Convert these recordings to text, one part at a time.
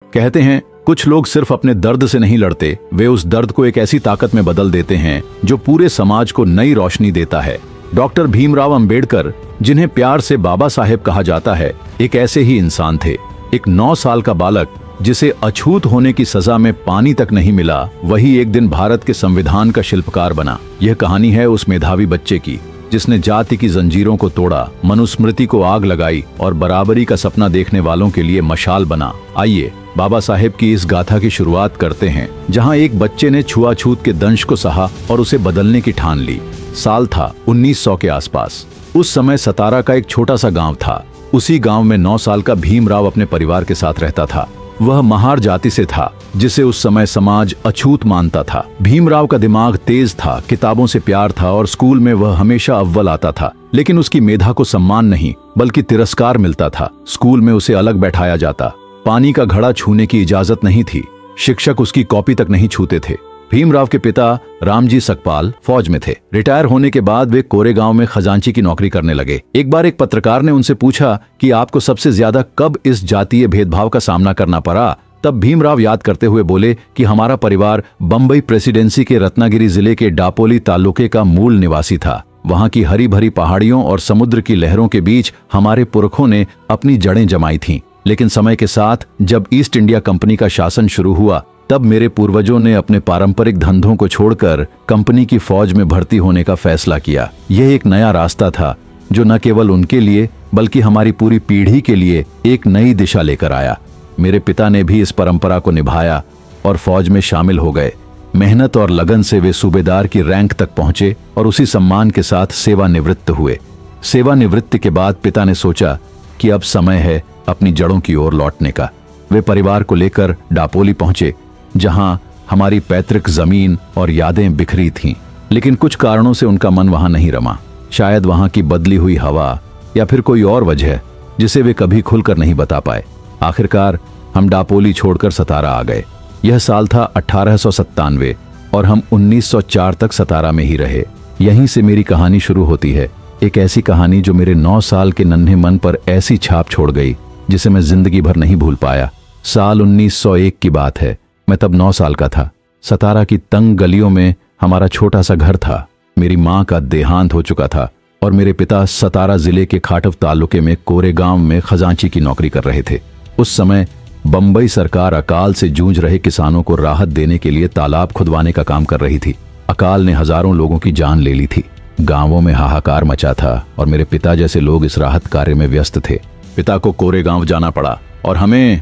कहते हैं कुछ लोग सिर्फ अपने दर्द से नहीं लड़ते, वे उस दर्द को एक ऐसी ताकत में बदल देते हैं जो पूरे समाज को नई रोशनी देता है। डॉक्टर भीमराव अंबेडकर, जिन्हें प्यार से बाबा साहेब कहा जाता है, एक ऐसे ही इंसान थे। एक 9 साल का बालक जिसे अछूत होने की सजा में पानी तक नहीं मिला, वही एक दिन भारत के संविधान का शिल्पकार बना। यह कहानी है उस मेधावी बच्चे की जिसने जाति की जंजीरों को तोड़ा, मनुस्मृति को आग लगाई और बराबरी का सपना देखने वालों के लिए मशाल बना। आइए बाबा साहेब की इस गाथा की शुरुआत करते हैं, जहां एक बच्चे ने छुआछूत के दंश को सहा और उसे बदलने की ठान ली। साल था 1900 के आसपास। उस समय सतारा का एक छोटा सा गांव था। उसी गांव में 9 साल का भीमराव अपने परिवार के साथ रहता था। वह महार जाति से था, जिसे उस समय समाज अछूत मानता था। भीमराव का दिमाग तेज था, किताबों से प्यार था और स्कूल में वह हमेशा अव्वल आता था। लेकिन उसकी मेधा को सम्मान नहीं बल्कि तिरस्कार मिलता था। स्कूल में उसे अलग बैठाया जाता, पानी का घड़ा छूने की इजाजत नहीं थी, शिक्षक उसकी कॉपी तक नहीं छूते थे। भीमराव के पिता रामजी सकपाल फौज में थे। रिटायर होने के बाद वे कोरेगांव में खजांची की नौकरी करने लगे। एक बार एक पत्रकार ने उनसे पूछा कि आपको सबसे ज्यादा कब इस जातीय भेदभाव का सामना करना पड़ा? तब भीमराव याद करते हुए बोले कि हमारा परिवार बंबई प्रेसिडेंसी के रत्नागिरी जिले के डापोली तालुके का मूल निवासी था। वहां की हरी भरी पहाड़ियों और समुद्र की लहरों के बीच हमारे पुरखों ने अपनी जड़ें जमाई थीं। लेकिन समय के साथ जब ईस्ट इंडिया कंपनी का शासन शुरू हुआ, तब मेरे पूर्वजों ने अपने पारंपरिक धंधों को छोड़कर कंपनी की फौज में भर्ती होने का फैसला किया। यह एक नया रास्ता था जो न केवल उनके लिए बल्कि हमारी पूरी पीढ़ी के लिए एक नई दिशा लेकर आया। मेरे पिता ने भी इस परंपरा को निभाया और फौज में शामिल हो गए। मेहनत और लगन से वे सूबेदार की रैंक तक पहुंचे और उसी सम्मान के साथ सेवानिवृत्त हुए। सेवानिवृत्ति के बाद पिता ने सोचा कि अब समय है अपनी जड़ों की ओर लौटने का। वे परिवार को लेकर डापोली पहुंचे, जहां हमारी पैतृक जमीन और यादें बिखरी थीं। लेकिन कुछ कारणों से उनका मन वहां नहीं रमा। शायद वहां की बदली हुई हवा या फिर कोई और वजह जिसे वे कभी खुलकर नहीं बता पाए। आखिरकार हम डापोली छोड़कर सतारा आ गए। यह साल था 1897 और हम 1904 तक सतारा में ही रहे। यहीं से मेरी कहानी शुरू होती है, एक ऐसी कहानी जो मेरे 9 साल के नन्हे मन पर ऐसी छाप छोड़ गई जिसे मैं जिंदगी भर नहीं भूल पाया। साल 1901 की बात है। मैं तब 9 साल का था। सतारा की तंग गलियों में हमारा छोटा सा घर था। मेरी मां का देहांत हो चुका था और मेरे पिता सतारा जिले के खाटव तालुके में कोरेगांव में खजांची की नौकरी कर रहे थे। उस समय बंबई सरकार अकाल से जूझ रहे किसानों को राहत देने के लिए तालाब खुदवाने का काम कर रही थी। अकाल ने हजारों लोगों की जान ले ली थी। गांवों में हाहाकार मचा था और मेरे पिता जैसे लोग इस राहत कार्य में व्यस्त थे। पिता को कोरेगांव जाना पड़ा और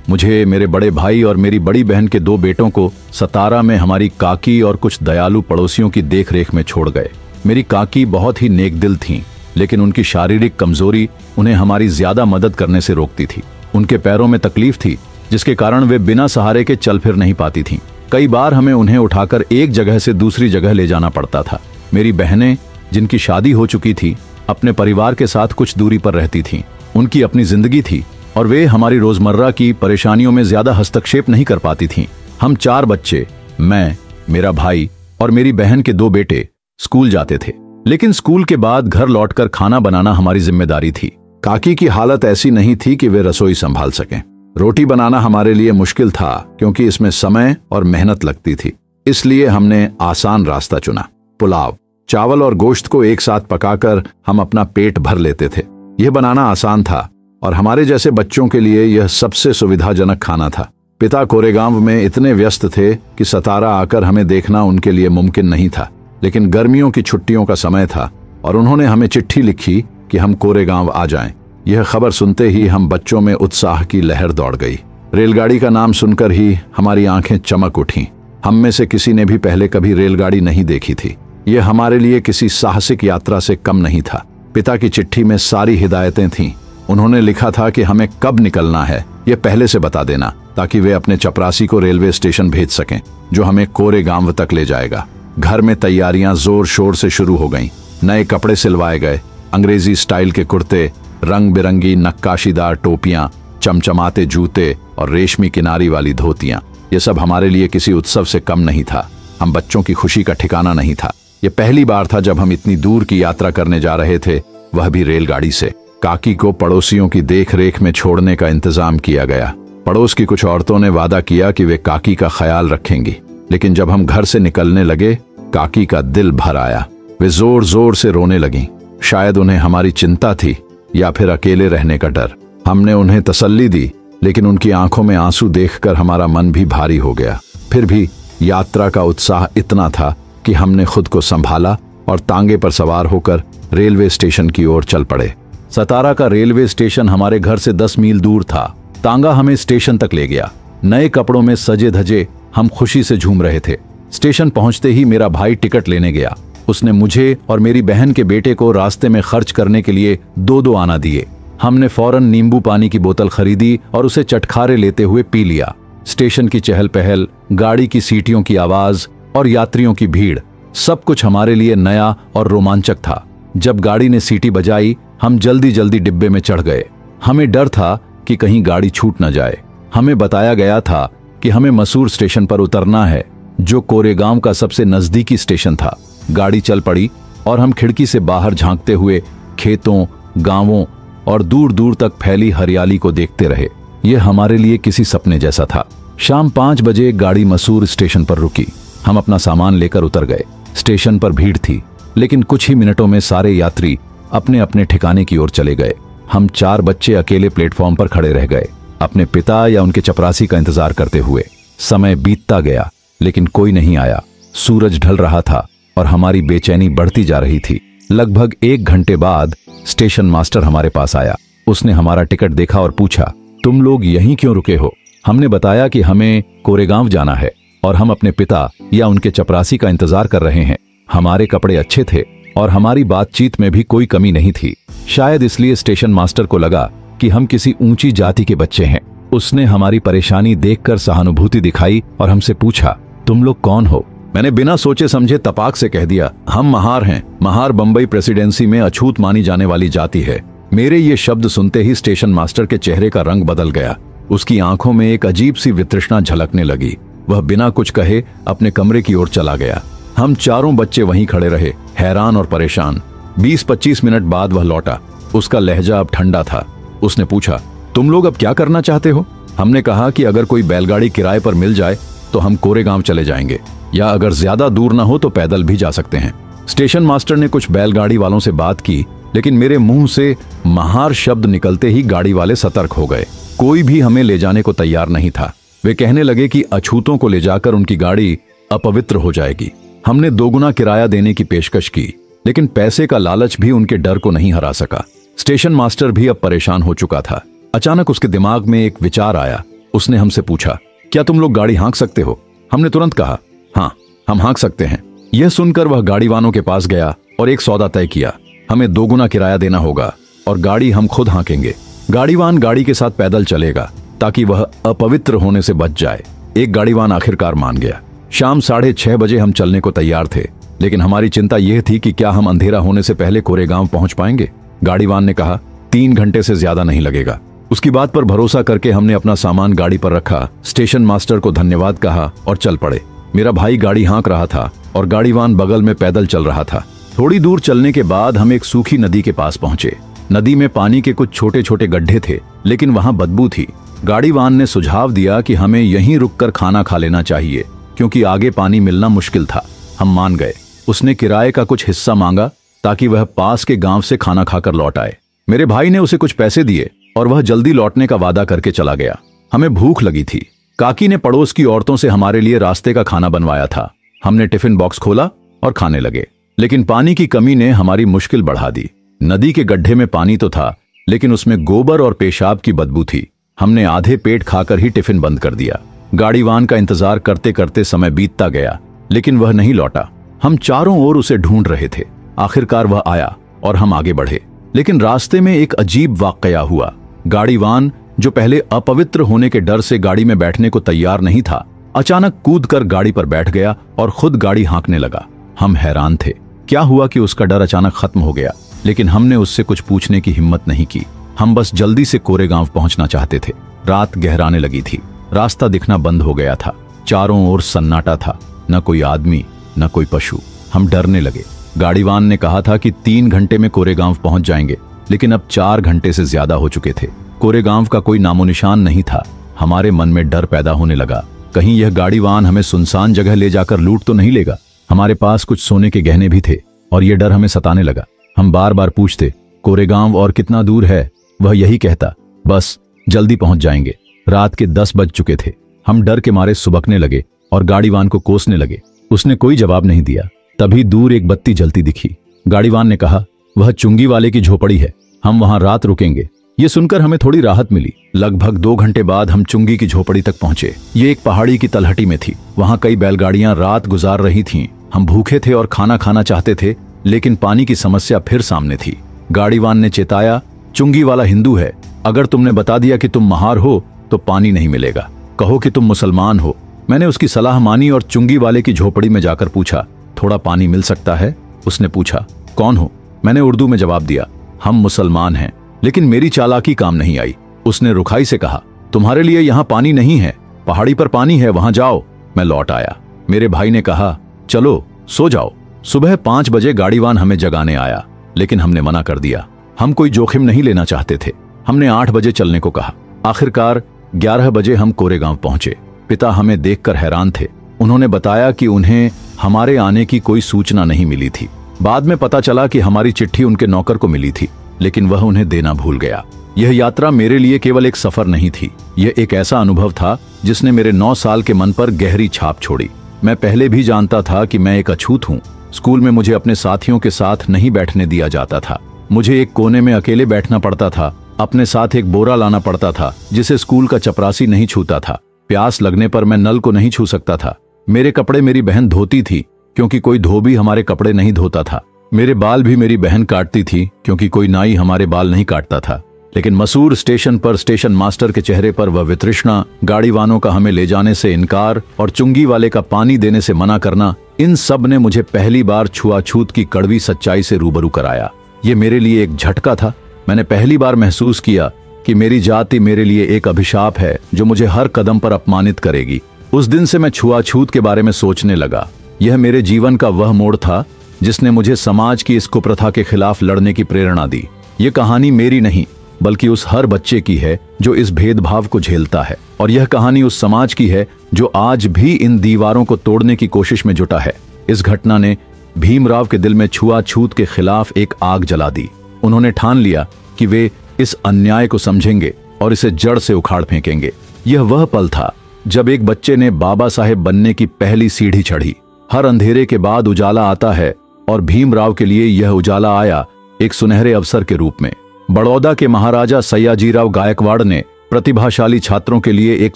मुझे, मेरे बड़े भाई और मेरी बड़ी बहन के 2 बेटों को सतारा में हमारी काकी और कुछ दयालु पड़ोसियों की देखरेख में छोड़ गए। मेरी काकी बहुत ही नेकदिल थीं, लेकिन उनकी शारीरिक कमजोरी उन्हें हमारी ज्यादा मदद करने से रोकती थी। उनके पैरों में तकलीफ थी, जिसके कारण वे बिना सहारे के चल फिर नहीं पाती थीं। कई बार हमें उन्हें उठाकर एक जगह से दूसरी जगह ले जाना पड़ता था। मेरी बहनें, जिनकी शादी हो चुकी थी, अपने परिवार के साथ कुछ दूरी पर रहती थीं। उनकी अपनी जिंदगी थी और वे हमारी रोजमर्रा की परेशानियों में ज्यादा हस्तक्षेप नहीं कर पाती थीं। हम 4 बच्चे, मैं, मेरा भाई और मेरी बहन के 2 बेटे स्कूल जाते थे। लेकिन स्कूल के बाद घर लौटकर खाना बनाना हमारी जिम्मेदारी थी। काकी की हालत ऐसी नहीं थी कि वे रसोई संभाल सकें। रोटी बनाना हमारे लिए मुश्किल था क्योंकि इसमें समय और मेहनत लगती थी। इसलिए हमने आसान रास्ता चुना। पुलाव, चावल और गोश्त को एक साथ पकाकर हम अपना पेट भर लेते थे। यह बनाना आसान था और हमारे जैसे बच्चों के लिए यह सबसे सुविधाजनक खाना था। पिता कोरेगांव में इतने व्यस्त थे कि सतारा आकर हमें देखना उनके लिए मुमकिन नहीं था। लेकिन गर्मियों की छुट्टियों का समय था और उन्होंने हमें चिट्ठी लिखी कि हम कोरेगांव आ जाएं। यह खबर सुनते ही हम बच्चों में उत्साह की लहर दौड़ गई। रेलगाड़ी का नाम सुनकर ही हमारी आंखें चमक उठीं। हम में से किसी ने भी पहले कभी रेलगाड़ी नहीं देखी थी। यह हमारे लिए किसी साहसिक यात्रा से कम नहीं था। पिता की चिट्ठी में सारी हिदायतें थीं। उन्होंने लिखा था कि हमें कब निकलना है यह पहले से बता देना, ताकि वे अपने चपरासी को रेलवे स्टेशन भेज सकें, जो हमें कोरेगांव तक ले जाएगा। घर में तैयारियां जोर शोर से शुरू हो गईं। नए कपड़े सिलवाए गए। अंग्रेजी स्टाइल के कुर्ते, रंग बिरंगी नक्काशीदार टोपियां, चमचमाते जूते और रेशमी किनारी वाली धोतियां, ये सब हमारे लिए किसी उत्सव से कम नहीं था। हम बच्चों की खुशी का ठिकाना नहीं था। यह पहली बार था जब हम इतनी दूर की यात्रा करने जा रहे थे, वह भी रेलगाड़ी से। काकी को पड़ोसियों की देखरेख में छोड़ने का इंतजाम किया गया। पड़ोस की कुछ औरतों ने वादा किया कि वे काकी का ख्याल रखेंगी, लेकिन जब हम घर से निकलने लगे काकी का दिल भर आया। वे जोर जोर से रोने लगीं। शायद उन्हें हमारी चिंता थी या फिर अकेले रहने का डर। हमने उन्हें तसल्ली दी, लेकिन उनकी आंखों में आंसू देखकर हमारा मन भी भारी हो गया। फिर भी यात्रा का उत्साह इतना था कि हमने खुद को संभाला और तांगे पर सवार होकर रेलवे स्टेशन की ओर चल पड़े। सतारा का रेलवे स्टेशन हमारे घर से 10 मील दूर था। तांगा हमें स्टेशन तक ले गया। नए कपड़ों में सजे धजे हम खुशी से झूम रहे थे। स्टेशन पहुंचते ही मेरा भाई टिकट लेने गया। उसने मुझे और मेरी बहन के बेटे को रास्ते में खर्च करने के लिए 2-2 आना दिए। हमने फौरन नींबू पानी की बोतल खरीदी और उसे चटखारे लेते हुए पी लिया। स्टेशन की चहल पहल, गाड़ी की सीटियों की आवाज और यात्रियों की भीड़, सब कुछ हमारे लिए नया और रोमांचक था। जब गाड़ी ने सीटी बजाई हम जल्दी जल्दी डिब्बे में चढ़ गए। हमें डर था कि कहीं गाड़ी छूट न जाए। हमें बताया गया था कि हमें मसूर स्टेशन पर उतरना है, जो कोरेगांव का सबसे नजदीकी स्टेशन था। गाड़ी चल पड़ी और हम खिड़की से बाहर झांकते हुए खेतों, गांवों और दूर दूर तक फैली हरियाली को देखते रहे। यह हमारे लिए किसी सपने जैसा था। शाम 5 बजे गाड़ी मसूर स्टेशन पर रुकी। हम अपना सामान लेकर उतर गए। स्टेशन पर भीड़ थी, लेकिन कुछ ही मिनटों में सारे यात्री अपने अपने ठिकाने की ओर चले गए। हम 4 बच्चे अकेले प्लेटफॉर्म पर खड़े रह गए, अपने पिता या उनके चपरासी का इंतजार करते हुए। समय बीतता गया, लेकिन कोई नहीं आया। सूरज ढल रहा था और हमारी बेचैनी बढ़ती जा रही थी। लगभग 1 घंटे बाद स्टेशन मास्टर हमारे पास आया। उसने हमारा टिकट देखा और पूछा, तुम लोग यहीं क्यों रुके हो? हमने बताया कि हमें कोरेगांव जाना है और हम अपने पिता या उनके चपरासी का इंतजार कर रहे हैं। हमारे कपड़े अच्छे थे और हमारी बातचीत में भी कोई कमी नहीं थी। शायद इसलिए स्टेशन मास्टर को लगा कि हम किसी ऊंची जाति के बच्चे हैं। उसने हमारी परेशानी देखकर सहानुभूति दिखाई और हमसे पूछा, तुम लोग कौन हो? मैंने बिना सोचे समझे तपाक से कह दिया, हम महार हैं। महार बंबई प्रेसिडेंसी में अछूत मानी जाने वाली जाति है। मेरे ये शब्द सुनते ही स्टेशन मास्टर के चेहरे का रंग बदल गया। उसकी आंखों में एक अजीब सी वितृष्णा झलकने लगी। वह बिना कुछ कहे अपने कमरे की ओर चला गया। हम चारों बच्चे वहीं खड़े रहे, हैरान और परेशान। 20-25 मिनट बाद वह लौटा। उसका लहजा अब ठंडा था। उसने पूछा, तुम लोग अब क्या करना चाहते हो? हमने कहा कि अगर कोई बैलगाड़ी किराए पर मिल जाए तो हम कोरेगांव चले जाएंगे, या अगर ज्यादा दूर न हो तो पैदल भी जा सकते हैं। स्टेशन मास्टर ने कुछ बैलगाड़ी वालों से बात की, लेकिन मेरे मुंह से महार शब्द निकलते ही गाड़ी वाले सतर्क हो गए। कोई भी हमें ले जाने को तैयार नहीं था। वे कहने लगे कि अछूतों को ले जाकर उनकी गाड़ी अपवित्र हो जाएगी। हमने 2 गुना किराया देने की पेशकश की, लेकिन पैसे का लालच भी उनके डर को नहीं हरा सका। स्टेशन मास्टर भी अब परेशान हो चुका था। अचानक उसके दिमाग में एक विचार आया। उसने हमसे पूछा, क्या तुम लोग गाड़ी हाँक सकते हो? हमने तुरंत कहा, हाँ, हम हाँक सकते हैं। यह सुनकर वह गाड़ीवानों के पास गया और एक सौदा तय किया। हमें 2 गुना किराया देना होगा और गाड़ी हम खुद हाँकेंगे। गाड़ीवान गाड़ी के साथ पैदल चलेगा ताकि वह अपवित्र होने से बच जाए। एक गाड़ीवान आखिरकार मान गया। शाम 6:30 बजे हम चलने को तैयार थे, लेकिन हमारी चिंता यह थी कि क्या हम अंधेरा होने से पहले कोरेगांव पहुंच पाएंगे। गाड़ीवान ने कहा, 3 घंटे से ज्यादा नहीं लगेगा। उसकी बात पर भरोसा करके हमने अपना सामान गाड़ी पर रखा, स्टेशन मास्टर को धन्यवाद कहा और चल पड़े। मेरा भाई गाड़ी हाँक रहा था और गाड़ीवान बगल में पैदल चल रहा था। थोड़ी दूर चलने के बाद हम एक सूखी नदी के पास पहुंचे। नदी में पानी के कुछ छोटे छोटे गड्ढे थे, लेकिन वहां बदबू थी। गाड़ीवान ने सुझाव दिया कि हमें यहीं रुककर खाना खा लेना चाहिए, क्योंकि आगे पानी मिलना मुश्किल था। हम मान गए। उसने किराए का कुछ हिस्सा मांगा ताकि वह पास के गांव से खाना खाकर लौट आए। मेरे भाई ने उसे कुछ पैसे दिए और वह जल्दी लौटने का वादा करके चला गया। हमें भूख लगी थी। काकी ने पड़ोस की औरतों से हमारे लिए रास्ते का खाना बनवाया था। हमने टिफिन बॉक्स खोला और खाने लगे, लेकिन पानी की कमी ने हमारी मुश्किल बढ़ा दी। नदी के गड्ढे में पानी तो था, लेकिन उसमें गोबर और पेशाब की बदबू थी। हमने आधे पेट खाकर ही टिफिन बंद कर दिया। गाड़ीवान का इंतजार करते करते समय बीतता गया, लेकिन वह नहीं लौटा। हम चारों ओर उसे ढूंढ रहे थे। आखिरकार वह आया और हम आगे बढ़े, लेकिन रास्ते में एक अजीब वाकया हुआ। गाड़ीवान, जो पहले अपवित्र होने के डर से गाड़ी में बैठने को तैयार नहीं था, अचानक कूदकर गाड़ी पर बैठ गया और खुद गाड़ी हाँकने लगा। हम हैरान थे। क्या हुआ कि उसका डर अचानक खत्म हो गया, लेकिन हमने उससे कुछ पूछने की हिम्मत नहीं की। हम बस जल्दी से कोरेगांव पहुंचना चाहते थे। रात गहराने लगी थी। रास्ता दिखना बंद हो गया था। चारों ओर सन्नाटा था, न कोई आदमी न कोई पशु। हम डरने लगे। गाड़ीवान ने कहा था कि 3 घंटे में कोरेगांव पहुंच जाएंगे, लेकिन अब 4 घंटे से ज्यादा हो चुके थे। कोरेगांव का कोई नामो निशान नहीं था। हमारे मन में डर पैदा होने लगा, कहीं यह गाड़ी वाहन हमें सुनसान जगह ले जाकर लूट तो नहीं लेगा। हमारे पास कुछ सोने के गहने भी थे और यह डर हमें सताने लगा। हम बार बार पूछते, कोरेगांव और कितना दूर है? वह यही कहता, बस जल्दी पहुंच जाएंगे। रात के 10 बज चुके थे। हम डर के मारे सुबकने लगे और गाड़ीवान को कोसने लगे। उसने कोई जवाब नहीं दिया। तभी दूर एक बत्ती जलती दिखी। गाड़ीवान ने कहा, वह चुंगी वाले की झोपड़ी है, हम वहां रात रुकेंगे। ये सुनकर हमें थोड़ी राहत मिली। लगभग 2 घंटे बाद हम चुंगी की झोपड़ी तक पहुंचे। ये एक पहाड़ी की तलहटी में थी। वहां कई बैलगाड़ियां रात गुजार रही थीं। हम भूखे थे और खाना खाना चाहते थे, लेकिन पानी की समस्या फिर सामने थी। गाड़ीवान ने चेताया, चुंगी वाला हिंदू है, अगर तुमने बता दिया कि तुम महार हो तो पानी नहीं मिलेगा। कहो कि तुम मुसलमान हो। मैंने उसकी सलाह मानी और चुंगी वाले की झोपड़ी में जाकर पूछा, थोड़ा पानी मिल सकता है? उसने पूछा, कौन हो? मैंने उर्दू में जवाब दिया, हम मुसलमान हैं। लेकिन मेरी चालाकी काम नहीं आई। उसने रुखाई से कहा, तुम्हारे लिए यहाँ पानी नहीं है, पहाड़ी पर पानी है, वहां जाओ। मैं लौट आया। मेरे भाई ने कहा, चलो सो जाओ। सुबह 5 बजे गाड़ीवान हमें जगाने आया, लेकिन हमने मना कर दिया। हम कोई जोखिम नहीं लेना चाहते थे। हमने 8 बजे चलने को कहा। आखिरकार 11 बजे हम कोरेगांव पहुंचे। पिता हमें देखकर हैरान थे। उन्होंने बताया कि उन्हें हमारे आने की कोई सूचना नहीं मिली थी। बाद में पता चला कि हमारी चिट्ठी उनके नौकर को मिली थी, लेकिन वह उन्हें देना भूल गया। यह यात्रा मेरे लिए केवल एक सफर नहीं थी, यह एक ऐसा अनुभव था जिसने मेरे 9 साल के मन पर गहरी छाप छोड़ी। मैं पहले भी जानता था कि मैं एक अछूत हूँ। स्कूल में मुझे अपने साथियों के साथ नहीं बैठने दिया जाता था। मुझे एक कोने में अकेले बैठना पड़ता था। अपने साथ एक बोरा लाना पड़ता था जिसे स्कूल का चपरासी नहीं छूता था। प्यास लगने पर मैं नल को नहीं छू सकता था। मेरे कपड़े मेरी बहन धोती थी, क्योंकि कोई धोबी हमारे कपड़े नहीं धोता था। मेरे बाल भी मेरी बहन काटती थी, क्योंकि कोई नाई हमारे बाल नहीं काटता था। लेकिन मसूर स्टेशन पर स्टेशन मास्टर के चेहरे पर वह वितृष्णा, गाड़ीवानों का हमें ले जाने से इनकार और चुंगी वाले का पानी देने से मना करना, इन सब ने मुझे पहली बार छुआछूत की कड़वी सच्चाई से रूबरू कराया। ये मेरे लिए एक झटका था। मैंने पहली बार महसूस किया कि मेरी जाति मेरे लिए एक अभिशाप है जो मुझे हर कदम पर अपमानित करेगी। उस दिन से मैं छुआछूत के बारे में सोचने लगा। यह मेरे जीवन का वह मोड़ था जिसने मुझे समाज की इस कुप्रथा के खिलाफ लड़ने की प्रेरणा दी। यह कहानी मेरी नहीं, बल्कि उस हर बच्चे की है जो इस भेदभाव को झेलता है। और यह कहानी उस समाज की है जो आज भी इन दीवारों को तोड़ने की कोशिश में जुटा है। इस घटना ने भीमराव के दिल में छुआछूत के खिलाफ एक आग जला दी। उन्होंने ठान लिया कि वे इस अन्याय को समझेंगे और इसे जड़ से उखाड़ फेंकेंगे। यह वह पल था जब एक बच्चे ने बाबा साहेब बनने की पहली सीढ़ी चढ़ी। हर अंधेरे के बाद उजाला आता है, और भीमराव के लिए यह उजाला आया एक सुनहरे अवसर के रूप में। बड़ौदा के महाराजा सयाजीराव गायकवाड़ ने प्रतिभाशाली छात्रों के लिए एक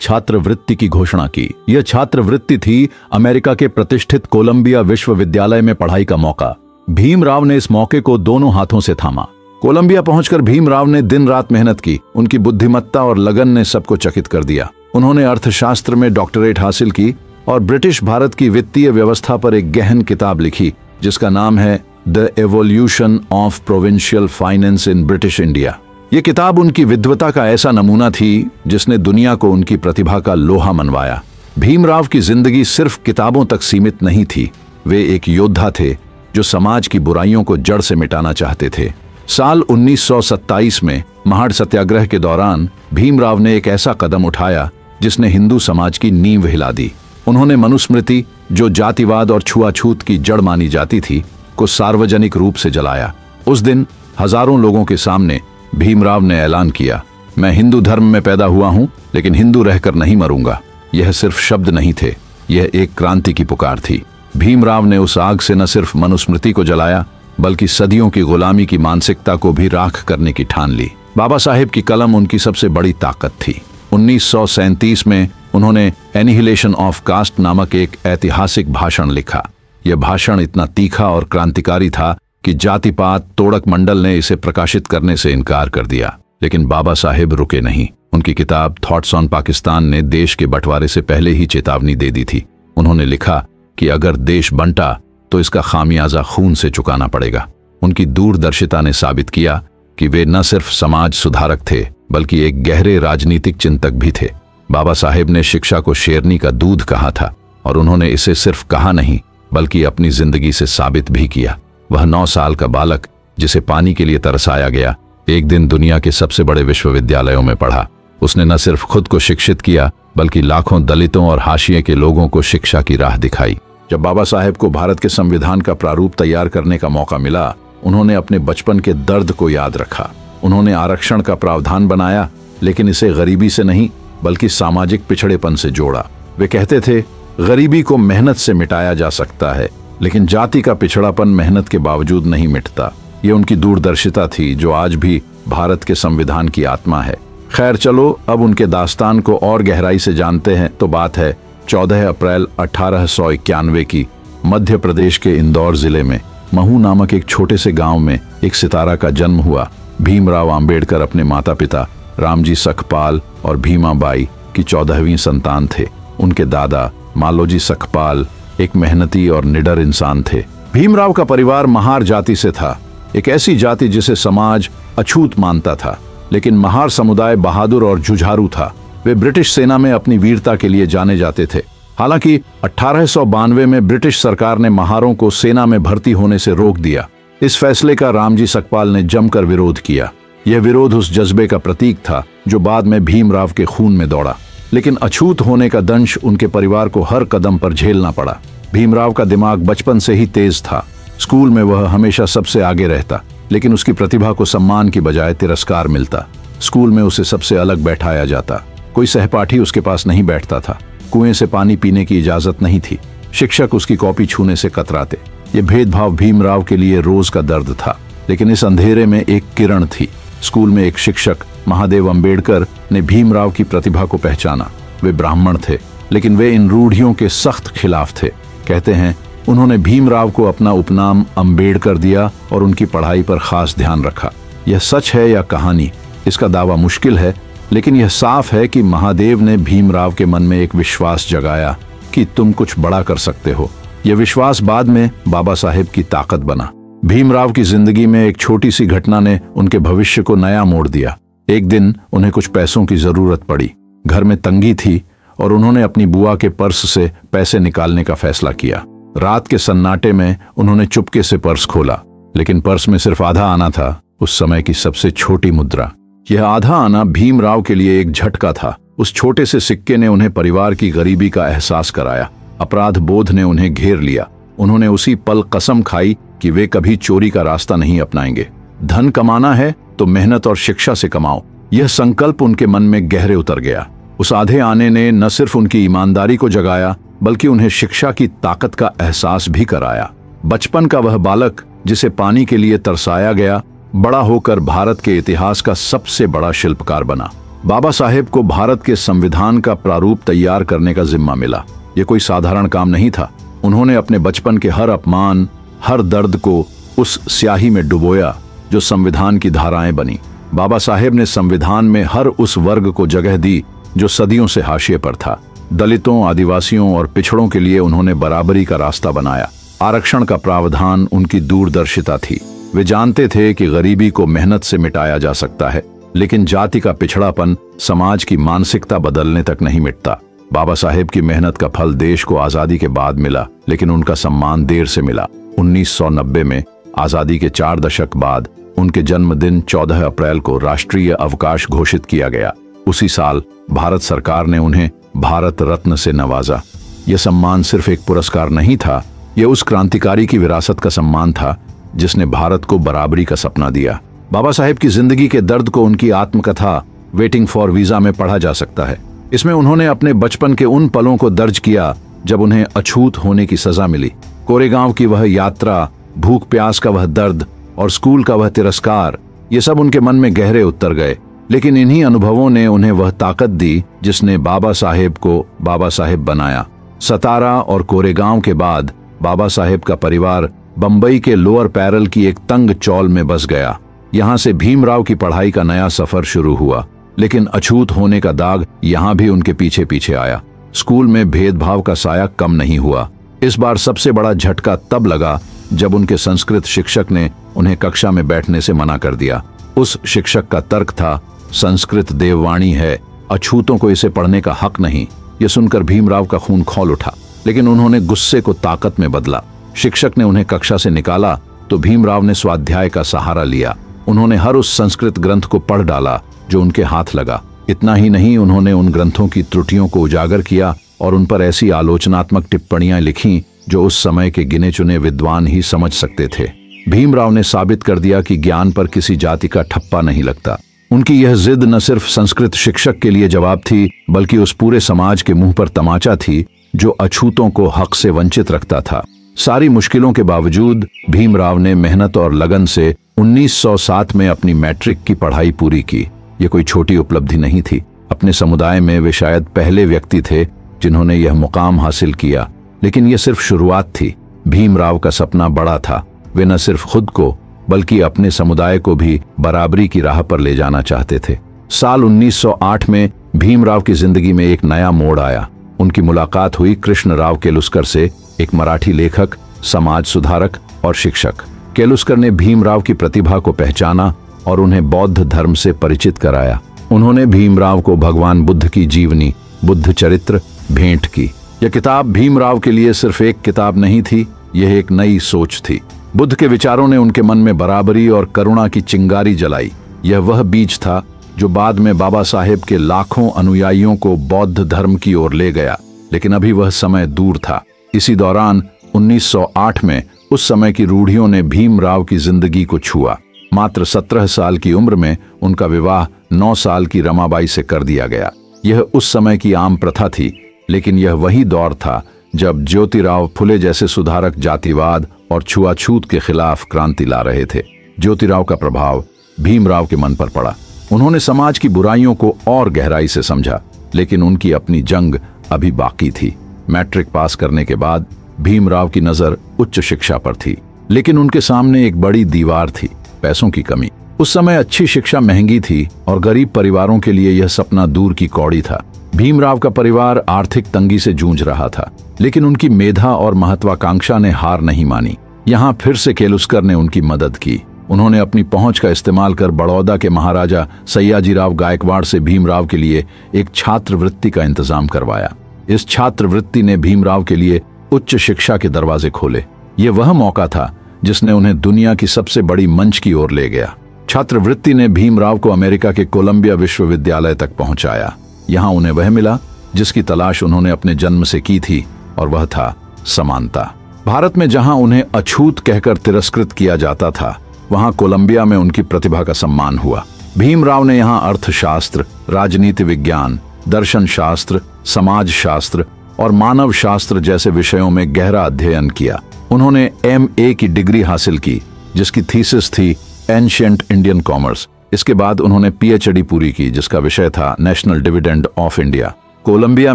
छात्रवृत्ति की घोषणा की। यह छात्रवृत्ति थी अमेरिका के प्रतिष्ठित कोलंबिया विश्वविद्यालय में पढ़ाई का मौका। भीमराव ने इस मौके को दोनों हाथों से थामा। कोलंबिया पहुंचकर भीमराव ने दिन रात मेहनत की। उनकी बुद्धिमत्ता और लगन ने सबको चकित कर दिया। उन्होंने अर्थशास्त्र में डॉक्टरेट हासिल की और ब्रिटिश भारत की वित्तीय व्यवस्था पर एक गहन किताब लिखी जिसका नाम है the evolution of provincial finance in British India. यह किताब उनकी विद्वता का ऐसा नमूना थी जिसने दुनिया को उनकी प्रतिभा का लोहा मनवाया। भीमराव की जिंदगी सिर्फ किताबों तक सीमित नहीं थी। वे एक योद्धा थे जो समाज की बुराइयों को जड़ से मिटाना चाहते थे। साल 1927 में महाड़ सत्याग्रह के दौरान भीमराव ने एक ऐसा कदम उठाया जिसने हिंदू समाज की नींव हिला दी। उन्होंने मनुस्मृति, जो जातिवाद और छुआछूत की जड़ मानी जाती थी, को सार्वजनिक रूप से जलाया। उस दिन हजारों लोगों के सामने भीमराव ने ऐलान किया, मैं हिंदू धर्म में पैदा हुआ हूं, लेकिन हिंदू रहकर नहीं मरूंगा। यह सिर्फ शब्द नहीं थे, यह एक क्रांति की पुकार थी। भीमराव ने उस आग से न सिर्फ मनुस्मृति को जलाया, बल्कि सदियों की गुलामी की मानसिकता को भी राख करने की ठान ली। बाबा साहेब की कलम उनकी सबसे बड़ी ताकत थी। 1937 में उन्होंने एनिहिलेशन ऑफ कास्ट नामक एक ऐतिहासिक भाषण लिखा। यह भाषण इतना तीखा और क्रांतिकारी था कि जातिपात तोड़क मंडल ने इसे प्रकाशित करने से इनकार कर दिया। लेकिन बाबा साहेब रुके नहीं। उनकी किताब थॉट्स ऑन पाकिस्तान ने देश के बंटवारे से पहले ही चेतावनी दे दी थी। उन्होंने लिखा कि अगर देश बंटा तो इसका खामियाजा खून से चुकाना पड़ेगा। उनकी दूरदर्शिता ने साबित किया कि वे न सिर्फ समाज सुधारक थे, बल्कि एक गहरे राजनीतिक चिंतक भी थे। बाबा साहेब ने शिक्षा को शेरनी का दूध कहा था, और उन्होंने इसे सिर्फ कहा नहीं, बल्कि अपनी जिंदगी से साबित भी किया। वह 9 साल का बालक, जिसे पानी के लिए तरसाया गया, एक दिन दुनिया के सबसे बड़े विश्वविद्यालयों में पढ़ा। उसने न सिर्फ खुद को शिक्षित किया बल्कि लाखों दलितों और हाशिए के लोगों को शिक्षा की राह दिखाई। जब बाबा साहेब को भारत के संविधान का प्रारूप तैयार करने का मौका मिला, उन्होंने अपने बचपन के दर्द को याद रखा। उन्होंने आरक्षण का प्रावधान बनाया, लेकिन इसे गरीबी से नहीं बल्कि सामाजिक पिछड़ेपन से जोड़ा। वे कहते थे, गरीबी को मेहनत से मिटाया जा सकता है, लेकिन जाति का पिछड़ापन मेहनत के बावजूद नहीं मिटता। ये उनकी दूरदर्शिता थी जो आज भी भारत के संविधान की आत्मा है। खैर चलो, अब उनके दास्तान को और गहराई से जानते हैं। तो बात है 14 अप्रैल 1891 की। मध्य प्रदेश के इंदौर जिले में महू नामक एक छोटे से गांव में एक सितारा का जन्म हुआ। भीमराव अंबेडकर अपने माता पिता रामजी सखपाल और भीमाबाई की 14वीं संतान थे। उनके दादा मालोजी सखपाल एक मेहनती और निडर इंसान थे। भीमराव का परिवार महार जाति से था, एक ऐसी जाति जिसे समाज अछूत मानता था, लेकिन महार समुदाय बहादुर और जुझारू था। वे ब्रिटिश सेना में अपनी वीरता के लिए जाने जाते थे। हालांकि 1892 में ब्रिटिश सरकार ने महारों को सेना में भर्ती होने से रोक दिया। इस फैसले का रामजी सखपाल ने जमकर विरोध किया। यह विरोध उस जज्बे का प्रतीक था जो बाद में भीमराव के खून में दौड़ा। लेकिन अछूत होने का दंश उनके परिवार को हर कदम पर झेलना पड़ा। भीमराव का दिमाग बचपन से ही तेज था। स्कूल में वह हमेशा सबसे आगे रहता, लेकिन उसकी प्रतिभा को सम्मान की बजाय तिरस्कार मिलता। स्कूल में उसे सबसे अलग बैठाया जाता। कोई सहपाठी उसके पास नहीं बैठता था। कुएं से पानी पीने की इजाजत नहीं थी। शिक्षक उसकी कॉपी छूने से कतराते। ये भेदभाव भीमराव के लिए रोज का दर्द था। लेकिन इस अंधेरे में एक किरण थी। स्कूल में एक शिक्षक महादेव अंबेडकर ने भीमराव की प्रतिभा को पहचाना। वे ब्राह्मण थे, लेकिन वे इन रूढ़ियों के सख्त खिलाफ थे। कहते हैं, उन्होंने भीमराव को अपना उपनाम अंबेडकर दिया और उनकी पढ़ाई पर खास ध्यान रखा। यह सच है या कहानी, इसका दावा मुश्किल है, लेकिन यह साफ है कि महादेव ने भीमराव के मन में एक विश्वास जगाया कि तुम कुछ बड़ा कर सकते हो। यह विश्वास बाद में बाबा साहेब की ताकत बना। भीमराव की जिंदगी में एक छोटी सी घटना ने उनके भविष्य को नया मोड़ दिया। एक दिन उन्हें कुछ पैसों की जरूरत पड़ी। घर में तंगी थी और उन्होंने अपनी बुआ के पर्स से पैसे निकालने का फैसला किया। रात के सन्नाटे में उन्होंने चुपके से पर्स खोला, लेकिन पर्स में सिर्फ आधा आना था, उस समय की सबसे छोटी मुद्रा। यह आधा आना भीमराव के लिए एक झटका था। उस छोटे से सिक्के ने उन्हें परिवार की गरीबी का एहसास कराया। अपराध बोध ने उन्हें घेर लिया। उन्होंने उसी पल कसम खाई कि वे कभी चोरी का रास्ता नहीं अपनाएंगे। धन कमाना है तो मेहनत और शिक्षा से कमाओ। यह संकल्प उनके मन में गहरे उतर गया। उस आधे आने ने न सिर्फ उनकी ईमानदारी को जगाया, बल्कि उन्हें शिक्षा की ताकत का एहसास भी कराया। बचपन का वह बालक जिसे पानी के लिए तरसाया गया, बड़ा होकर भारत के इतिहास का सबसे बड़ा शिल्पकार बना। बाबा साहेब को भारत के संविधान का प्रारूप तैयार करने का जिम्मा मिला। यह कोई साधारण काम नहीं था। उन्होंने अपने बचपन के हर अपमान, हर दर्द को उस स्याही में डुबोया जो संविधान की धाराएं बनी। बाबा साहेब ने संविधान में हर उस वर्ग को जगह दी जो सदियों से हाशिए पर था। दलितों, आदिवासियों और पिछड़ों के लिए उन्होंने बराबरी का रास्ता बनाया। आरक्षण का प्रावधान उनकी दूरदर्शिता थी। वे जानते थे कि गरीबी को मेहनत से मिटाया जा सकता है, लेकिन जाति का पिछड़ापन समाज की मानसिकता बदलने तक नहीं मिटता। बाबा साहेब की मेहनत का फल देश को आजादी के बाद मिला, लेकिन उनका सम्मान देर से मिला। 1990 में आजादी के 4 दशक बाद उनके जन्मदिन 14 अप्रैल को राष्ट्रीय अवकाश घोषित किया गया। उसी साल भारत सरकार ने उन्हें भारत रत्न से नवाजा। यह सम्मान सिर्फ एक पुरस्कार नहीं था, यह उस क्रांतिकारी की विरासत का सम्मान था जिसने भारत को बराबरी का सपना दिया। बाबा साहेब की जिंदगी के दर्द को उनकी आत्मकथा वेटिंग फॉर वीजा में पढ़ा जा सकता है। इसमें उन्होंने अपने बचपन के उन पलों को दर्ज किया जब उन्हें अछूत होने की सजा मिली। कोरेगांव की वह यात्रा, भूख प्यास का वह दर्द और स्कूल का वह तिरस्कार, ये सब उनके मन में गहरे उतर गए। लेकिन इन्हीं अनुभवों ने उन्हें वह ताकत दी जिसने बाबा साहेब को बाबा साहेब बनाया। सतारा और कोरेगांव के बाद बाबा साहेब का परिवार बंबई के लोअर पैरल की एक तंग चौल में बस गया। यहां से भीमराव की पढ़ाई का नया सफर शुरू हुआ, लेकिन अछूत होने का दाग यहां भी उनके पीछे पीछे आया। स्कूल में भेदभाव का साया कम नहीं हुआ। इस बार सबसे बड़ा झटका तब लगा जब उनके संस्कृत शिक्षक ने उन्हें कक्षा में बैठने से मना कर दिया। उस शिक्षक का तर्क था, संस्कृत देववाणी है, अछूतों को इसे पढ़ने का हक नहीं। यह सुनकर भीमराव का खून खौल उठा, लेकिन उन्होंने गुस्से को ताकत में बदला। शिक्षक ने उन्हें कक्षा से निकाला तो भीमराव ने स्वाध्याय का सहारा लिया। उन्होंने हर उस संस्कृत ग्रंथ को पढ़ डाला जो उनके हाथ लगा। इतना ही नहीं, उन्होंने उन ग्रंथों की त्रुटियों को उजागर किया और उन पर ऐसी आलोचनात्मक टिप्पणियां लिखीं जो उस समय के गिने चुने विद्वान ही समझ सकते थे। भीमराव ने साबित कर दिया कि ज्ञान पर किसी जाति का ठप्पा नहीं लगता। उनकी यह जिद न सिर्फ संस्कृत शिक्षक के लिए जवाब थी, बल्कि उस पूरे समाज के मुंह पर तमाचा थी जो अछूतों को हक से वंचित रखता था। सारी मुश्किलों के बावजूद भीमराव ने मेहनत और लगन से 1907 में अपनी मैट्रिक की पढ़ाई पूरी की। यह कोई छोटी उपलब्धि नहीं थी। अपने समुदाय में वे शायद पहले व्यक्ति थे जिन्होंने यह मुकाम हासिल किया, लेकिन यह सिर्फ शुरुआत थी। भीमराव का सपना बड़ा था। वे न सिर्फ खुद को बल्कि अपने समुदाय को भी बराबरी की राह पर ले जाना चाहते थे। साल 1908 में भीमराव की जिंदगी में एक नया मोड़ आया। उनकी मुलाकात हुई कृष्णराव केलुस्कर से, एक मराठी लेखक, समाज सुधारक और शिक्षक। केलुस्कर ने भीमराव की प्रतिभा को पहचाना और उन्हें बौद्ध धर्म से परिचित कराया। उन्होंने भीमराव को भगवान बुद्ध की जीवनी, बुद्ध चरित्र भेंट की। यह किताब भीमराव के लिए सिर्फ एक किताब नहीं थी, यह एक नई सोच थी। बुद्ध के विचारों ने उनके मन में बराबरी और करुणा की चिंगारी जलाई। यह वह बीज था जो बाद में बाबा साहेब के लाखों अनुयायियों को बौद्ध धर्म की ओर ले गया। लेकिन अभी वह समय दूर था। इसी दौरान 1908 में उस समय की रूढ़ियों ने भीमराव की जिंदगी को छुआ। मात्र 17 साल की उम्र में उनका विवाह 9 साल की रमाबाई से कर दिया गया। यह उस समय की आम प्रथा थी, लेकिन यह वही दौर था जब ज्योतिराव फुले जैसे सुधारक जातिवाद और छुआछूत के खिलाफ क्रांति ला रहे थे। ज्योतिराव का प्रभाव भीमराव के मन पर पड़ा। उन्होंने समाज की बुराइयों को और गहराई से समझा, लेकिन उनकी अपनी जंग अभी बाकी थी। मैट्रिक पास करने के बाद भीमराव की नजर उच्च शिक्षा पर थी, लेकिन उनके सामने एक बड़ी दीवार थी, पैसों की कमी। उस समय अच्छी शिक्षा महंगी थी और गरीब परिवारों के लिए यह सपना दूर की कौड़ी था। भीमराव का परिवार आर्थिक तंगी से जूझ रहा था, लेकिन उनकी मेधा और महत्वाकांक्षा ने हार नहीं मानी। यहाँ फिर से केलुस्कर ने उनकी मदद की। उन्होंने अपनी पहुंच का इस्तेमाल कर बड़ौदा के महाराजा सयाजीराव गायकवाड़ से भीमराव के लिए एक छात्रवृत्ति का इंतजाम करवाया। इस छात्रवृत्ति ने भीमराव के लिए उच्च शिक्षा के दरवाजे खोले। ये वह मौका था जिसने उन्हें दुनिया की सबसे बड़ी मंच की ओर ले गया। छात्रवृत्ति ने भीमराव को अमेरिका के कोलंबिया विश्वविद्यालय तक पहुंचाया। यहाँ उन्हें वह मिला जिसकी तलाश उन्होंने अपने जन्म से की थी, और वह था समानता। भारत में जहां उन्हें अछूत कहकर तिरस्कृत किया जाता था, वहां कोलंबिया में उनकी प्रतिभा का सम्मान हुआ। भीमराव ने यहाँ अर्थशास्त्र, राजनीति विज्ञान, दर्शन शास्त्र, समाज शास्त्र और मानव शास्त्र जैसे विषयों में गहरा अध्ययन किया। उन्होंने MA की डिग्री हासिल की, जिसकी थीसिस थी एंशिएंट इंडियन कॉमर्स। इसके बाद उन्होंने PhD पूरी की, जिसका विषय था National Dividend of India. Columbia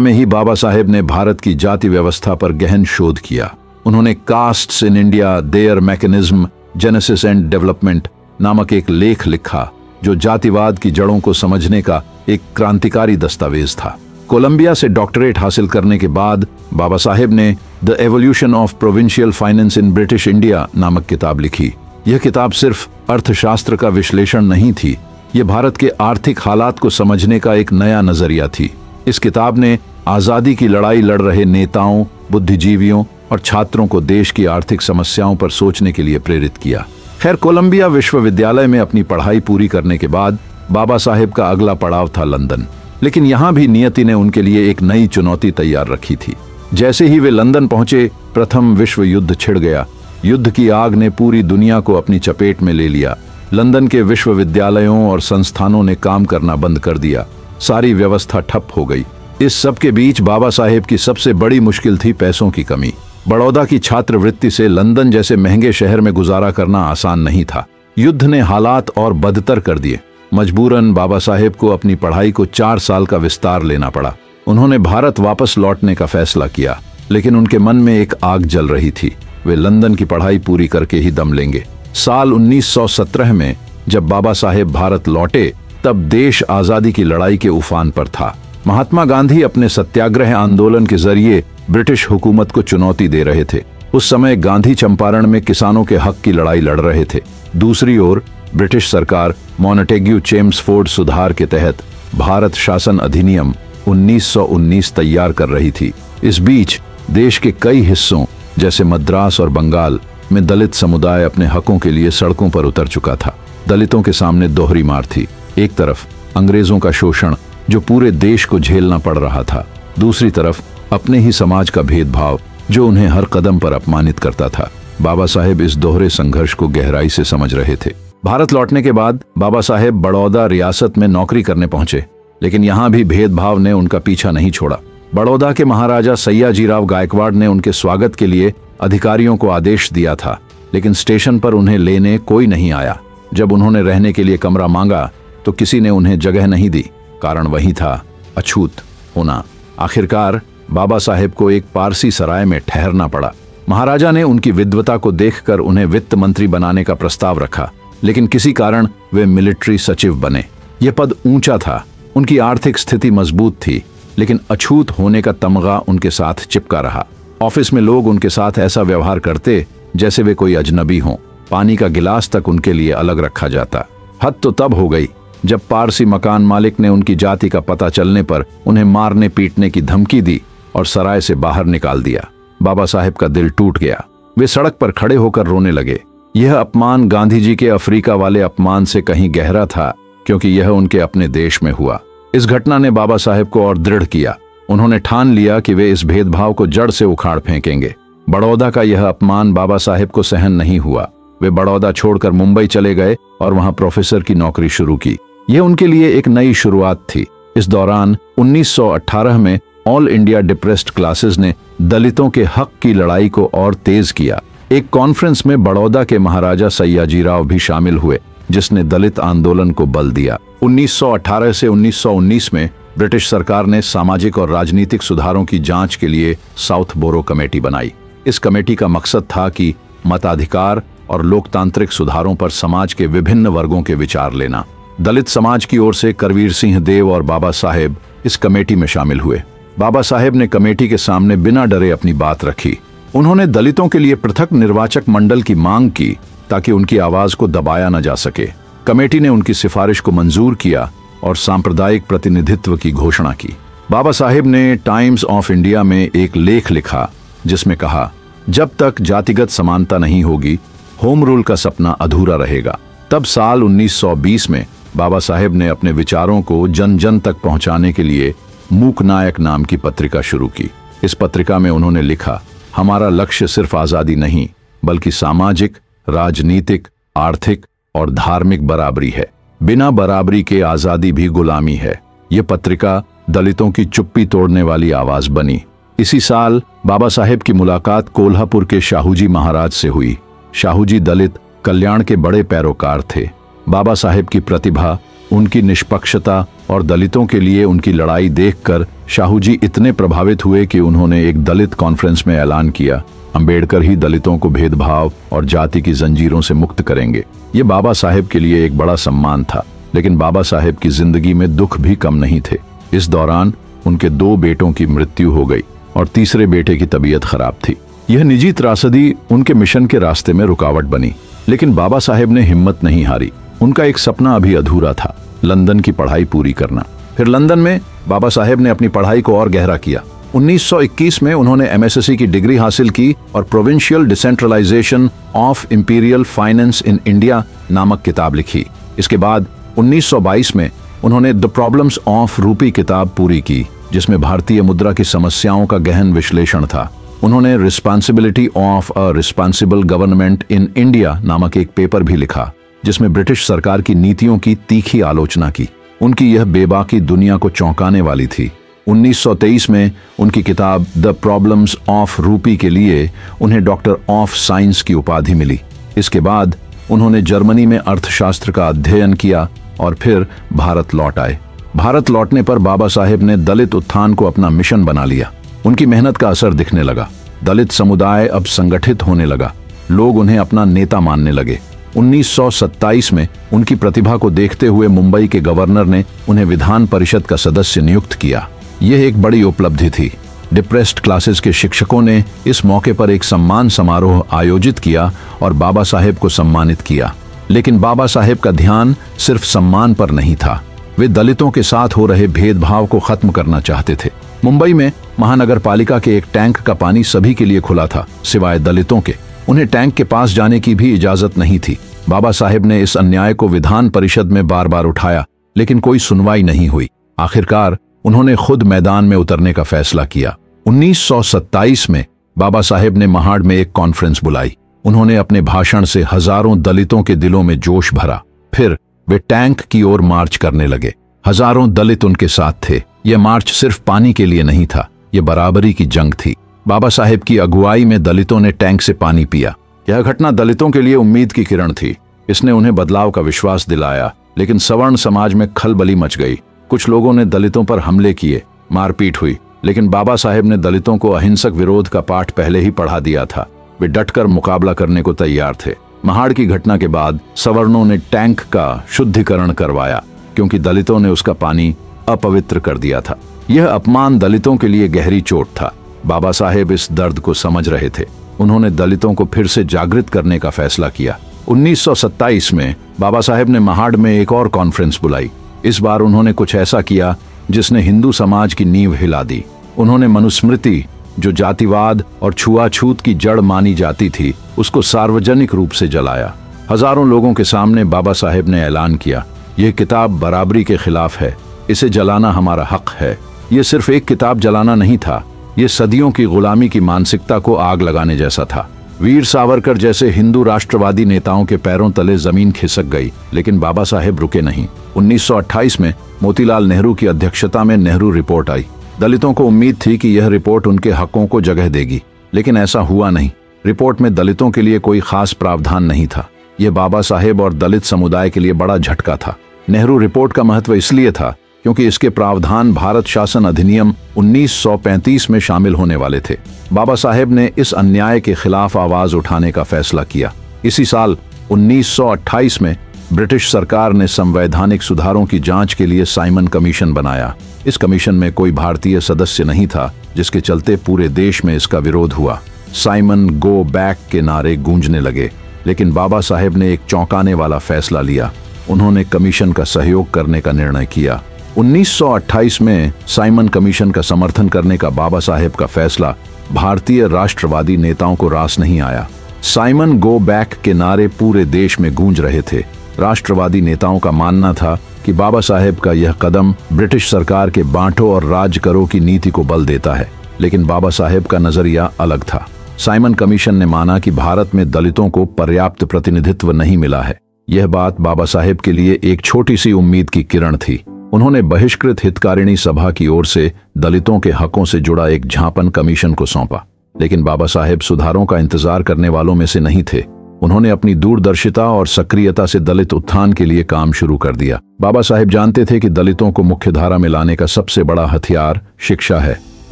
में ही बाबा साहेब ने भारत की जाति व्यवस्था पर गहन शोध किया। उन्होंने castes in India, there mechanism, genesis and development नामक एक लेख लिखा, जो जातिवाद की जड़ों को समझने का एक क्रांतिकारी दस्तावेज था। कोलंबिया से डॉक्टरेट हासिल करने के बाद बाबा साहेब ने the evolution of provincial finance in British India नामक किताब लिखी। यह किताब सिर्फ अर्थशास्त्र का विश्लेषण नहीं थी, यह भारत के आर्थिक हालात को समझने का एक नया नजरिया थी। इस किताब ने आजादी की लड़ाई लड़ रहे नेताओं, बुद्धिजीवियों और छात्रों को देश की आर्थिक समस्याओं पर सोचने के लिए प्रेरित किया। खैर, कोलंबिया विश्वविद्यालय में अपनी पढ़ाई पूरी करने के बाद बाबा साहेब का अगला पड़ाव था लंदन। लेकिन यहाँ भी नियति ने उनके लिए एक नई चुनौती तैयार रखी थी। जैसे ही वे लंदन पहुंचे, प्रथम विश्व युद्ध छिड़ गया। युद्ध की आग ने पूरी दुनिया को अपनी चपेट में ले लिया। लंदन के विश्वविद्यालयों और संस्थानों ने काम करना बंद कर दिया। सारी व्यवस्था ठप हो गई। इस सब के बीच बाबा साहेब की सबसे बड़ी मुश्किल थी पैसों की कमी। बड़ौदा की छात्रवृत्ति से लंदन जैसे महंगे शहर में गुजारा करना आसान नहीं था। युद्ध ने हालात और बदतर कर दिए। मजबूरन बाबा साहेब को अपनी पढ़ाई को 4 साल का विस्तार लेना पड़ा। उन्होंने भारत वापस लौटने का फैसला किया, लेकिन उनके मन में एक आग जल रही थी। वे लंदन की पढ़ाई पूरी करके ही दम लेंगे। साल 1917 में जब बाबा साहेब भारत लौटे, तब देश आजादी की लड़ाई के उफान पर था। महात्मा गांधी अपने सत्याग्रह आंदोलन के जरिए ब्रिटिश हुकूमत को चुनौती दे रहे थे। उस समय गांधी चंपारण में किसानों के हक की लड़ाई लड़ रहे थे। दूसरी ओर ब्रिटिश सरकार मॉन्टेग्यू चेम्सफोर्ड सुधार के तहत भारत शासन अधिनियम 1919 तैयार कर रही थी। इस बीच देश के कई हिस्सों जैसे मद्रास और बंगाल में दलित समुदाय अपने हकों के लिए सड़कों पर उतर चुका था। दलितों के सामने दोहरी मार थी। एक तरफ अंग्रेजों का शोषण जो पूरे देश को झेलना पड़ रहा था, दूसरी तरफ अपने ही समाज का भेदभाव जो उन्हें हर कदम पर अपमानित करता था। बाबा साहेब इस दोहरे संघर्ष को गहराई से समझ रहे थे। भारत लौटने के बाद बाबा साहेब बड़ौदा रियासत में नौकरी करने पहुंचे, लेकिन यहां भी भेदभाव ने उनका पीछा नहीं छोड़ा। बड़ौदा के महाराजा सयाजीराव गायकवाड़ ने उनके स्वागत के लिए अधिकारियों को आदेश दिया था, लेकिन स्टेशन पर उन्हें लेने कोई नहीं आया। जब उन्होंने रहने के लिए कमरा मांगा तो किसी ने उन्हें जगह नहीं दी। कारण वही था, अछूत होना। आखिरकार बाबा साहेब को एक पारसी सराय में ठहरना पड़ा। महाराजा ने उनकी विद्वता को देखकर उन्हें वित्त मंत्री बनाने का प्रस्ताव रखा, लेकिन किसी कारण वे मिलिट्री सचिव बने। यह पद ऊंचा था, उनकी आर्थिक स्थिति मजबूत थी, लेकिन अछूत होने का तमगा उनके साथ चिपका रहा। ऑफिस में लोग उनके साथ ऐसा व्यवहार करते जैसे वे कोई अजनबी हों। पानी का गिलास तक उनके लिए अलग रखा जाता। हद तो तब हो गई जब पारसी मकान मालिक ने उनकी जाति का पता चलने पर उन्हें मारने पीटने की धमकी दी और सराय से बाहर निकाल दिया। बाबा साहेब का दिल टूट गया। वे सड़क पर खड़े होकर रोने लगे। यह अपमान गांधी जी के अफ्रीका वाले अपमान से कहीं गहरा था, क्योंकि यह उनके अपने देश में हुआ। इस घटना ने बाबा साहेब को और दृढ़ किया। उन्होंने ठान लिया कि वे इस भेदभाव को जड़ से उखाड़ फेंकेंगे। बड़ौदा का यह अपमान बाबा साहेब को सहन नहीं हुआ। वे बड़ौदा छोड़कर मुंबई चले गए और वहां प्रोफेसर की नौकरी शुरू की। यह उनके लिए एक नई शुरुआत थी। इस दौरान 1918 में ऑल इंडिया डिप्रेस्ड क्लासेस ने दलितों के हक की लड़ाई को और तेज किया। एक कॉन्फ्रेंस में बड़ौदा के महाराजा सयाजीराव भी शामिल हुए, जिसने दलित आंदोलन को बल दिया। 1918 से 1919 में ब्रिटिश सरकार ने सामाजिक और राजनीतिक सुधारों की जांच के लिए साउथ बोरो कमेटी बनाई। इस कमेटी का मकसद था कि मताधिकार और लोकतांत्रिक सुधारों पर समाज के विभिन्न वर्गों के विचार लेना। दलित समाज की ओर से करवीर सिंह देव और बाबा साहेब इस कमेटी में शामिल हुए। बाबा साहेब ने कमेटी के सामने बिना डरे अपनी बात रखी। उन्होंने दलितों के लिए पृथक निर्वाचक मंडल की मांग की ताकि उनकी आवाज को दबाया न जा सके। कमेटी ने उनकी सिफारिश को मंजूर किया और सांप्रदायिक प्रतिनिधित्व की घोषणा की। बाबा साहेब ने टाइम्स ऑफ इंडिया में एक लेख लिखा, जिसमें कहा, जब तक जातिगत समानता नहीं होगी, होम रूल का सपना अधूरा रहेगा। तब साल 1920 में बाबा साहेब ने अपने विचारों को जन जन तक पहुंचाने के लिए मूक नायक नाम की पत्रिका शुरू की। इस पत्रिका में उन्होंने लिखा, हमारा लक्ष्य सिर्फ आजादी नहीं, बल्कि सामाजिक, राजनीतिक, आर्थिक और धार्मिक बराबरी है। बिना बराबरी के आजादी भी गुलामी है। यह पत्रिका दलितों की चुप्पी तोड़ने वाली आवाज बनी। इसी साल बाबा साहेब की मुलाकात कोल्हापुर के शाहूजी महाराज से हुई। शाहूजी दलित कल्याण के बड़े पैरोकार थे। बाबा साहेब की प्रतिभा, उनकी निष्पक्षता और दलितों के लिए उनकी लड़ाई देखकर शाहूजी इतने प्रभावित हुए कि उन्होंने एक दलित कॉन्फ्रेंस में ऐलान किया, अंबेडकर ही दलितों को भेदभाव और जाति की जंजीरों से मुक्त करेंगे। ये बाबा साहेब के लिए एक बड़ा सम्मान था, लेकिन बाबा साहेब की जिंदगी में दुख भी कम नहीं थे। इस दौरान उनके 2 बेटों की मृत्यु हो गई और तीसरे बेटे की तबीयत खराब थी। यह निजी त्रासदी उनके मिशन के रास्ते में रुकावट बनी, लेकिन बाबा साहेब ने हिम्मत नहीं हारी। उनका एक सपना अभी अधूरा था, लंदन की पढ़ाई पूरी करना। फिर लंदन में बाबा साहेब ने अपनी पढ़ाई को और गहरा किया। 1921 में उन्होंने MSc की डिग्री हासिल की और Provincial Decentralization of Imperial Finance in India नामक किताब लिखी। इसके बाद 1922 में उन्होंने द प्रॉब्लम्स ऑफ रूपी किताब पूरी की, जिसमें भारतीय मुद्रा की समस्याओं का गहन विश्लेषण था। उन्होंने responsibility of a responsible government in India नामक एक पेपर भी लिखा, जिसमें ब्रिटिश सरकार की नीतियों की तीखी आलोचना की। उनकी यह बेबाकी दुनिया को चौंकाने वाली थी। 1923 में उनकी किताब द प्रॉब्लम्स ऑफ रूपी के लिए उन्हें डॉक्टर ऑफ साइंस की उपाधि मिली। इसके बाद उन्होंने जर्मनी में अर्थशास्त्र का अध्ययन किया और फिर भारत लौट आए। भारत लौटने पर बाबा साहेब ने दलित उत्थान को अपना मिशन बना लिया। उनकी मेहनत का असर दिखने लगा। दलित समुदाय अब संगठित होने लगा। लोग उन्हें अपना नेता मानने लगे। 1927 में उनकी प्रतिभा को देखते हुए मुंबई के गवर्नर ने उन्हें विधान परिषद का सदस्य नियुक्त किया। यह एक बड़ी उपलब्धि थी। डिप्रेस्ड क्लासेस के शिक्षकों ने इस मौके पर एक सम्मान समारोह आयोजित किया और बाबा साहेब को सम्मानित किया। लेकिन बाबा साहेब का ध्यान सिर्फ सम्मान पर नहीं था। वे दलितों के साथ हो रहे भेदभाव को खत्म करना चाहते थे। मुंबई में महानगर पालिका के एक टैंक का पानी सभी के लिए खुला था, सिवाय दलितों के। उन्हें टैंक के पास जाने की भी इजाजत नहीं थी। बाबा साहेब ने इस अन्याय को विधान परिषद में बार बार उठाया, लेकिन कोई सुनवाई नहीं हुई। आखिरकार उन्होंने खुद मैदान में उतरने का फैसला किया। 1927 में बाबा साहेब ने महाड़ में एक कॉन्फ्रेंस बुलाई। उन्होंने अपने भाषण से हजारों दलितों के दिलों में जोश भरा। फिर वे टैंक की ओर मार्च करने लगे। हजारों दलित उनके साथ थे। यह मार्च सिर्फ पानी के लिए नहीं था, यह बराबरी की जंग थी। बाबा साहेब की अगुवाई में दलितों ने टैंक से पानी पिया। यह घटना दलितों के लिए उम्मीद की किरण थी। इसने उन्हें बदलाव का विश्वास दिलाया। लेकिन सवर्ण समाज में खलबली मच गई। कुछ लोगों ने दलितों पर हमले किए, मारपीट हुई। लेकिन बाबा साहेब ने दलितों को अहिंसक विरोध का पाठ पहले ही पढ़ा दिया था। वे डटकर मुकाबला करने को तैयार थे। महाड़ की घटना के बाद सवर्णों ने टैंक का शुद्धिकरण करवाया, क्योंकि दलितों ने उसका पानी अपवित्र कर दिया था। यह अपमान दलितों के लिए गहरी चोट था। बाबा साहेब इस दर्द को समझ रहे थे। उन्होंने दलितों को फिर से जागृत करने का फैसला किया। 1927 में बाबा साहेब ने महाड़ में एक और कॉन्फ्रेंस बुलाई। इस बार उन्होंने कुछ ऐसा किया जिसने हिंदू समाज की नींव हिला दी। उन्होंने मनुस्मृति, जो जातिवाद और छुआछूत की जड़ मानी जाती थी, उसको सार्वजनिक रूप से जलाया। हजारों लोगों के सामने बाबा साहेब ने ऐलान किया, यह किताब बराबरी के खिलाफ है, इसे जलाना हमारा हक है। यह सिर्फ एक किताब जलाना नहीं था, यह सदियों की गुलामी की मानसिकता को आग लगाने जैसा था। वीर सावरकर जैसे हिंदू राष्ट्रवादी नेताओं के पैरों तले जमीन खिसक गई, लेकिन बाबा साहेब रुके नहीं। 1928 में मोतीलाल नेहरू की अध्यक्षता में नेहरू रिपोर्ट आई। दलितों को उम्मीद थी कि यह रिपोर्ट उनके हकों को जगह देगी, लेकिन ऐसा हुआ नहीं। रिपोर्ट में दलितों के लिए कोई खास प्रावधान नहीं था। यह बाबा साहेब और दलित समुदाय के लिए बड़ा झटका था। नेहरू रिपोर्ट का महत्व इसलिए था क्योंकि इसके प्रावधान भारत शासन अधिनियम 1935 में शामिल होने वाले थे। बाबा साहेब ने इस अन्याय के खिलाफ आवाज उठाने का फैसला किया। इसी साल 1928 में ब्रिटिश सरकार ने संवैधानिक सुधारों की जांच के लिए साइमन कमीशन बनाया। इस कमीशन में कोई भारतीय सदस्य नहीं था, जिसके चलते पूरे देश में इसका विरोध हुआ। साइमन गो बैक के नारे गूंजने लगे, लेकिन बाबा साहेब ने एक चौंकाने वाला फैसला लिया। उन्होंने कमीशन का सहयोग करने का निर्णय किया। 1928 में साइमन कमीशन का समर्थन करने का बाबा साहेब का फैसला भारतीय राष्ट्रवादी नेताओं को रास नहीं आया। साइमन गो बैक के नारे पूरे देश में गूंज रहे थे। राष्ट्रवादी नेताओं का मानना था कि बाबा साहेब का यह कदम ब्रिटिश सरकार के बांटो और राज करो की नीति को बल देता है, लेकिन बाबा साहेब का नजरिया अलग था। साइमन कमीशन ने माना कि भारत में दलितों को पर्याप्त प्रतिनिधित्व नहीं मिला है। यह बात बाबा साहेब के लिए एक छोटी सी उम्मीद की किरण थी। उन्होंने बहिष्कृत हितकारिणी सभा की ओर से दलितों के हकों से जुड़ा एक झापन कमीशन को सौंपा, लेकिन बाबा साहेब सुधारों का इंतजार करने वालों में से नहीं थे। उन्होंने अपनी दूरदर्शिता और सक्रियता से दलित उत्थान के लिए काम शुरू कर दिया। बाबा साहेब जानते थे कि दलितों को मुख्यधारा में लाने का सबसे बड़ा हथियार शिक्षा है।